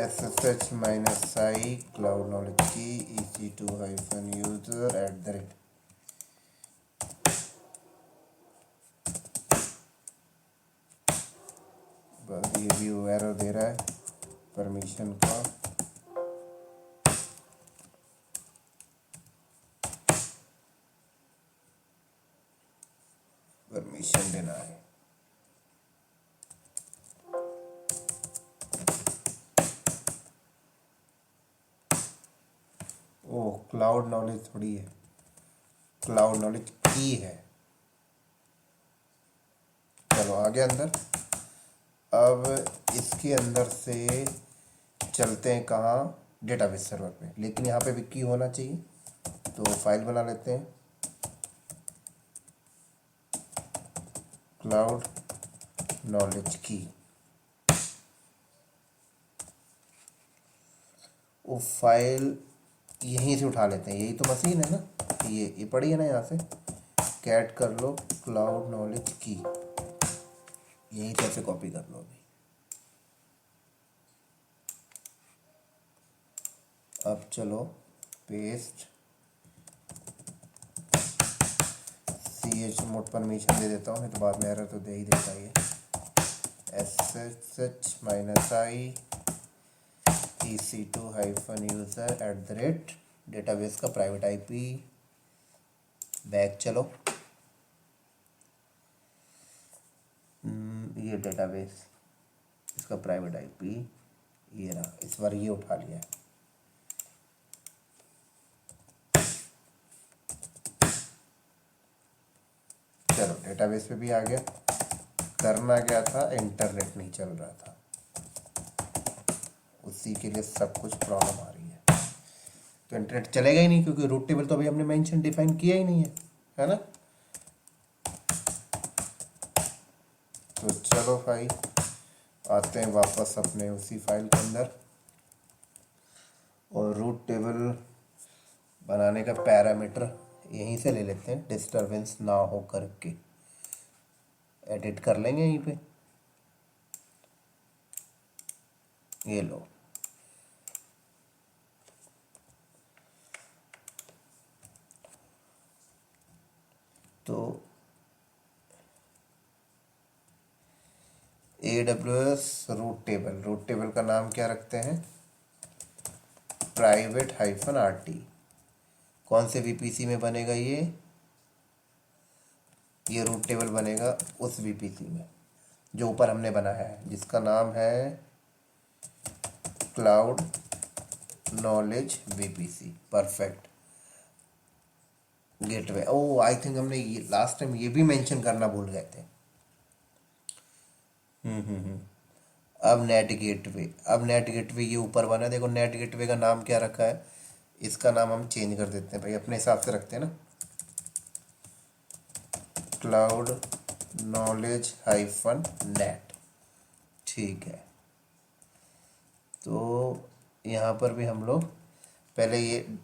SSH-i cloud knowledge key EC2-user@। बस ये भी एरर दे रहा है परमिशन का। परमिशन देना है। ओह, क्लाउड नॉलेज थोड़ी है, क्लाउड नॉलेज की है। चलो आगे अंदर। अब इसके अंदर से चलते हैं कहाँ, डेटाबेस सर्वर पे, लेकिन यहाँ पे भी की होना चाहिए। तो फाइल बना लेते हैं, क्लाउड नॉलेज की। वो फाइल यहीं से उठा लेते हैं, यही तो मशीन है ना, ये पड़ी है ना, यहाँ से कैट कर लो क्लाउड नॉलेज की, यहीं से ऐसे कॉपी कर लो अभी। अब चलो पेस्ट, chmod परमिशन दे देता हूँ, नहीं तो बाद में एरर तो दे ही देता है। SSH-i EC2-user@, डेटाबेस का प्राइवेट आईपी। बैक चलो, ये डेटाबेस, इसका प्राइवेट आईपी ये रहा, इस बार ये उठा लिया है। चलो डेटाबेस पे भी आ गया। करना क्या था, इंटरनेट नहीं चल रहा था, उसी के लिए सब कुछ प्रॉब्लम आ रही है। तो इंटरनेट चलेगा ही नहीं, क्योंकि रूट टेबल तो अभी हमने मेंशन डिफाइन किया ही नहीं है ना। तो चलो भाई आते हैं वापस अपने उसी फाइल के अंदर, और रूट टेबल बनाने का पैरामीटर यहीं से ले लेते हैं, डिस्टरबेंस ना हो करके एडिट कर लेंगे यहीं पे। ये लो, तो AWS route table, route table का नाम क्या रखते हैं, private-RT। कौन से VPC में बनेगा ये रूट टेबल बनेगा उस VPC में जो ऊपर हमने बनाया है, जिसका नाम है cloud knowledge VPC। Perfect. Gateway, oh I think हमने ये लास्ट टाइम ये भी मेंशन करना भूल गए थे। अब नेट गेटवे, अब नेट गेटवे ये ऊपर बना है, देखो नेट गेटवे का नाम क्या रखा है, इसका नाम हम चेंज कर देते हैं भाई, अपने हिसाब से रखते हैं ना, क्लाउड नॉलेज -नेट। ठीक है, तो यहाँ पर भी हम लोग पहले ये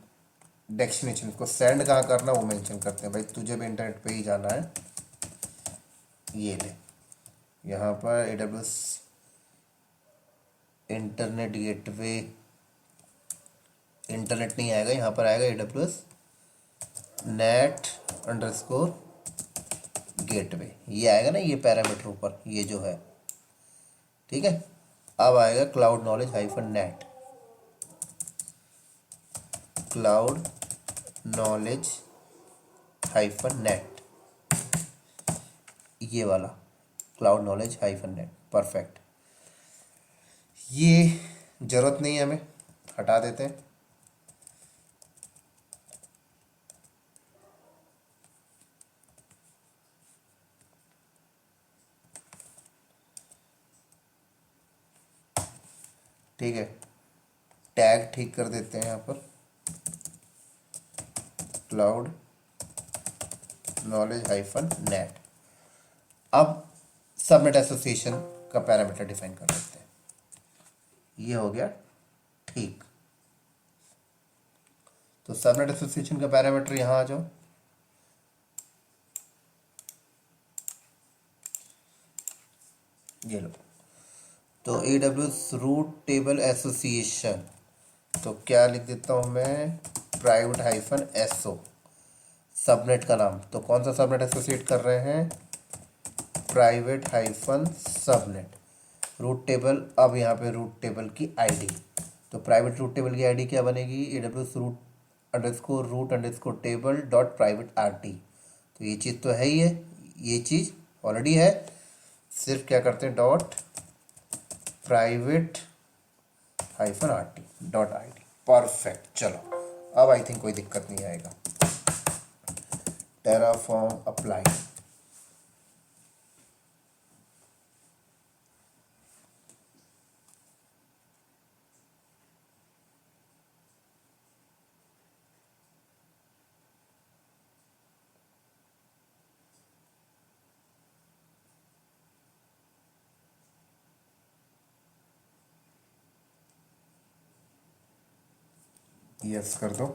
डेस्टिनेशन को सेंड कहाँ करना वो मेंशन करते हैं भाई, तुझे भी इंटरनेट पे ही जाना है। ये ले, यहाँ पर AWS इंटरनेट गेटवे, इंटरनेट नहीं आएगा, यहाँ पर आएगा AWS नेट अंडरस्कोर गेटवे, ये आएगा ना, ये पैरामीटर ऊपर ये जो है, ठीक है। अब आएगा cloud knowledge -net, cloud knowledge -net, ये वाला क्लाउड नॉलेज -नेट। परफेक्ट, ये ज़रूरत नहीं है हमें, हटा देते हैं। ठीक है, टैग ठीक कर देते हैं यहाँ पर, क्लाउड नॉलेज हाइफन नेट। अब सबनेट एसोसिएशन का पैरामीटर डिफाइन कर लेते हैं। ये हो गया ठीक। तो सबनेट एसोसिएशन का पैरामीटर यहां आ जाओ। ये लो। तो AWS रूट टेबल एसोसिएशन, तो क्या लिख देता हूं मैं, प्राइवेट हाइफन एसओ सबनेट का नाम। तो कौन सा सबनेट एसोसिएट कर रहे हैं, private hyphen subnet route table. अब यहाँ पे रूट टेबल की आईडी, तो प्राइवेट रूट टेबल की आईडी क्या बनेगी, AWS route table dot private RT। तो ये चीज़ तो है ही है, ये चीज़ ऑलरेडी है, सिर्फ क्या करते हैं dot private hyphen RT dot ID। Perfect, चलो अब आई थिंक कोई दिक्कत नहीं आएगा। टेराफॉर्म अप्लाई, यस कर दो।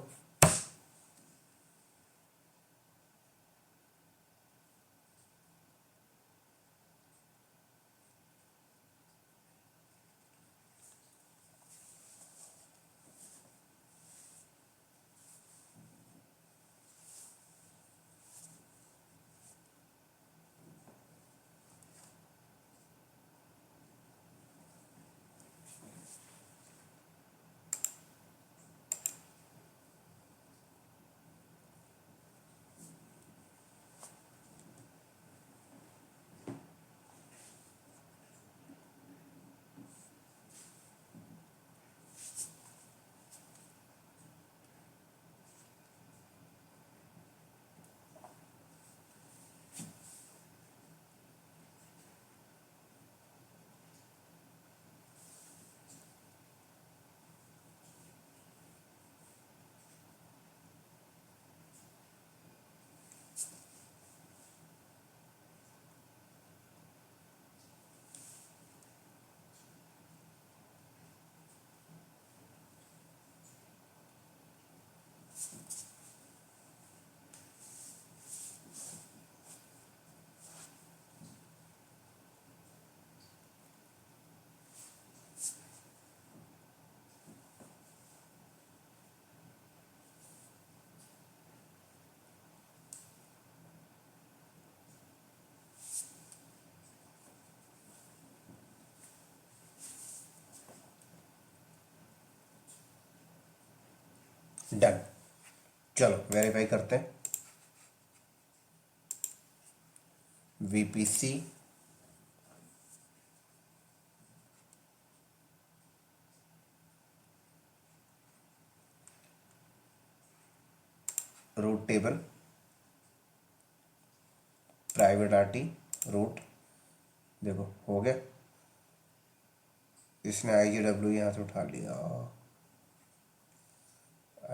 डन। चलो वेरीफाई करते हैं। VPC route table private RT route, देखो हो गया। इसने IGW यहाँ से उठा लिया,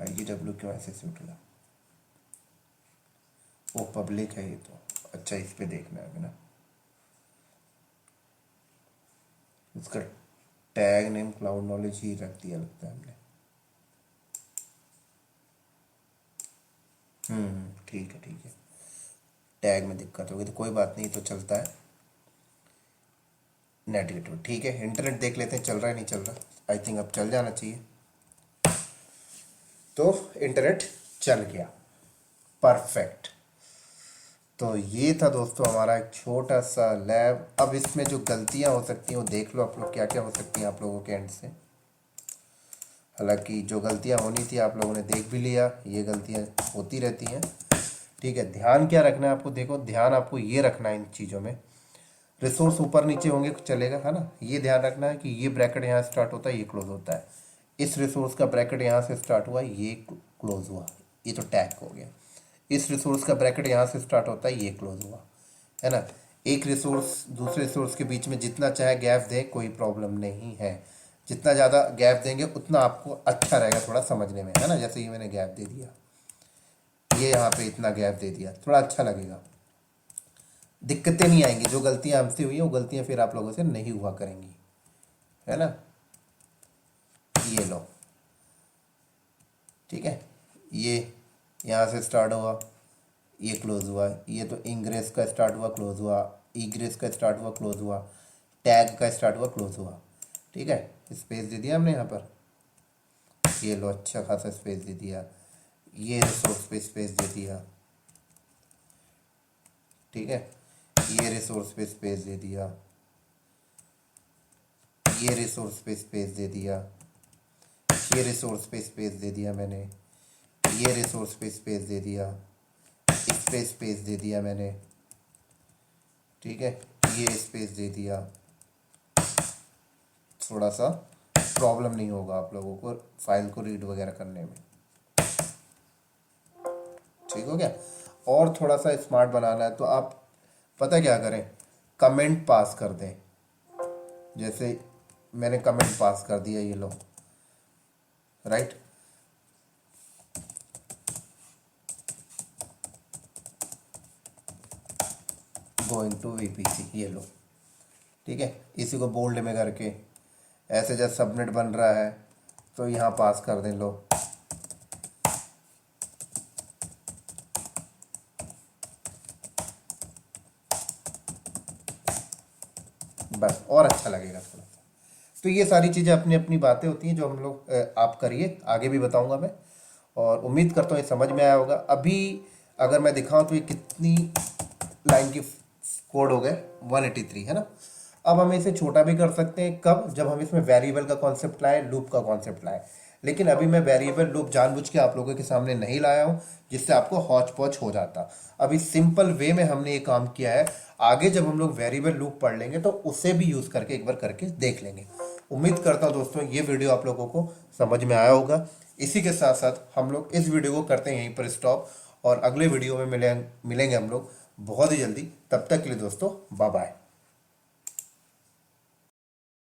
IGW क्यों ऐसे से उठ गया, वो पब्लिक है ये तो। अच्छा इस पे देखना है ना, इसका टैग नेम क्लाउड नॉलेज ही रख दिया लगता है हमने। ठीक है ठीक है, टैग में दिक्कत होगी तो कोई बात नहीं, तो चलता है। नेट गेटवे ठीक है। इंटरनेट देख लेते हैं चल रहा है नहीं चल रहा, आई थिंक अब चल जाना चाहिए। तो इंटरनेट चल गया, परफेक्ट। तो ये था दोस्तों हमारा एक छोटा सा लैब। अब इसमें जो गलतियां हो सकती हैं वो देख लो आप लोग, क्या क्या हो सकती हैं आप लोगों के एंड से। हालांकि जो गलतियां होनी थी आप लोगों ने देख भी लिया, ये गलतियां होती रहती हैं, ठीक है। ध्यान क्या रखना है आपको, देखो ध्यान आपको ये रखना है इन चीज़ों में, रिसोर्स ऊपर नीचे होंगे चलेगा, है ना। ये ध्यान रखना है कि ये ब्रैकेट यहाँ स्टार्ट होता है, ये क्लोज होता है। इस रिसोर्स का ब्रैकेट यहाँ से स्टार्ट हुआ, ये क्लोज हुआ, ये तो टैग हो गया। इस रिसोर्स का ब्रैकेट यहाँ से स्टार्ट होता है, ये क्लोज हुआ, है ना। एक रिसोर्स दूसरे रिसोर्स के बीच में जितना चाहे गैप दे कोई प्रॉब्लम नहीं है, जितना ज़्यादा गैप देंगे उतना आपको अच्छा रहेगा थोड़ा समझने में, है ना। जैसे ये मैंने गैप दे दिया, ये यहाँ पे इतना गैप दे दिया, थोड़ा अच्छा लगेगा, दिक्कतें नहीं आएंगी। जो गलतियां हमसे हुई हैं वो गलतियां फिर आप लोगों से नहीं हुआ करेंगी, है ना। ये लो, ठीक है, ये यहाँ से स्टार्ट हुआ, ये क्लोज हुआ, ये तो इंग्रेस का स्टार्ट हुआ क्लोज हुआ, ईग्रेस का स्टार्ट हुआ क्लोज हुआ, टैग का स्टार्ट हुआ क्लोज हुआ, ठीक है। स्पेस दे दिया हमने यहाँ पर, ये लो अच्छा खासा स्पेस दे दिया, ये रिसोर्स पे स्पेस दे दिया, ठीक है, ये रिसोर्स पे स्पेस दे दिया, ये रिसोर्स पे स्पेस दे दिया, ये रिसोर्स पे स्पेस दे दिया मैंने, ये रिसोर्स पे स्पेस दे दिया, इस पे स्पेस दे दिया मैंने, ठीक है, ये स्पेस दे दिया। थोड़ा सा प्रॉब्लम नहीं होगा आप लोगों को फाइल को रीड वगैरह करने में, ठीक हो गया। और थोड़ा सा स्मार्ट बनाना है तो आप पता क्या करें, कमेंट पास कर दें। जैसे मैंने कमेंट पास कर दिया, ये लो, राइट, गोइंग टू वीपीसी, ये लो, ठीक है। इसी को बोल्ड में करके ऐसे जब सबनेट बन रहा है तो यहाँ पास कर दें, लो, बस, और अच्छा लगेगा थोड़ा सा। तो ये सारी चीज़ें अपनी अपनी बातें होती हैं जो हम लोग आप करिए, आगे भी बताऊंगा मैं, और उम्मीद करता हूँ ये समझ में आया होगा। अभी अगर मैं दिखाऊं तो ये कितनी लाइन की कोड हो गए, 183, है ना। अब हम इसे छोटा भी कर सकते हैं, कब, जब हम इसमें वेरिएबल का कॉन्सेप्ट लाएं, लूप का कॉन्सेप्ट लाएं। लेकिन अभी मैं वेरिएबल लूप जानबूझ के आप लोगों के सामने नहीं लाया हूं, जिससे आपको हौच पौच हो जाता। अभी सिंपल वे में हमने ये काम किया है, आगे जब हम लोग वेरिएबल लूप पढ़ लेंगे तो उसे भी यूज करके एक बार करके देख लेंगे। उम्मीद करता हूं दोस्तों ये वीडियो आप लोगों को समझ में आया होगा। इसी के साथ साथ हम लोग इस वीडियो को करते हैं यहीं पर स्टॉप, और अगले वीडियो में मिलेंगे हम लोग बहुत ही जल्दी। तब तक के लिए दोस्तों बाय बाय।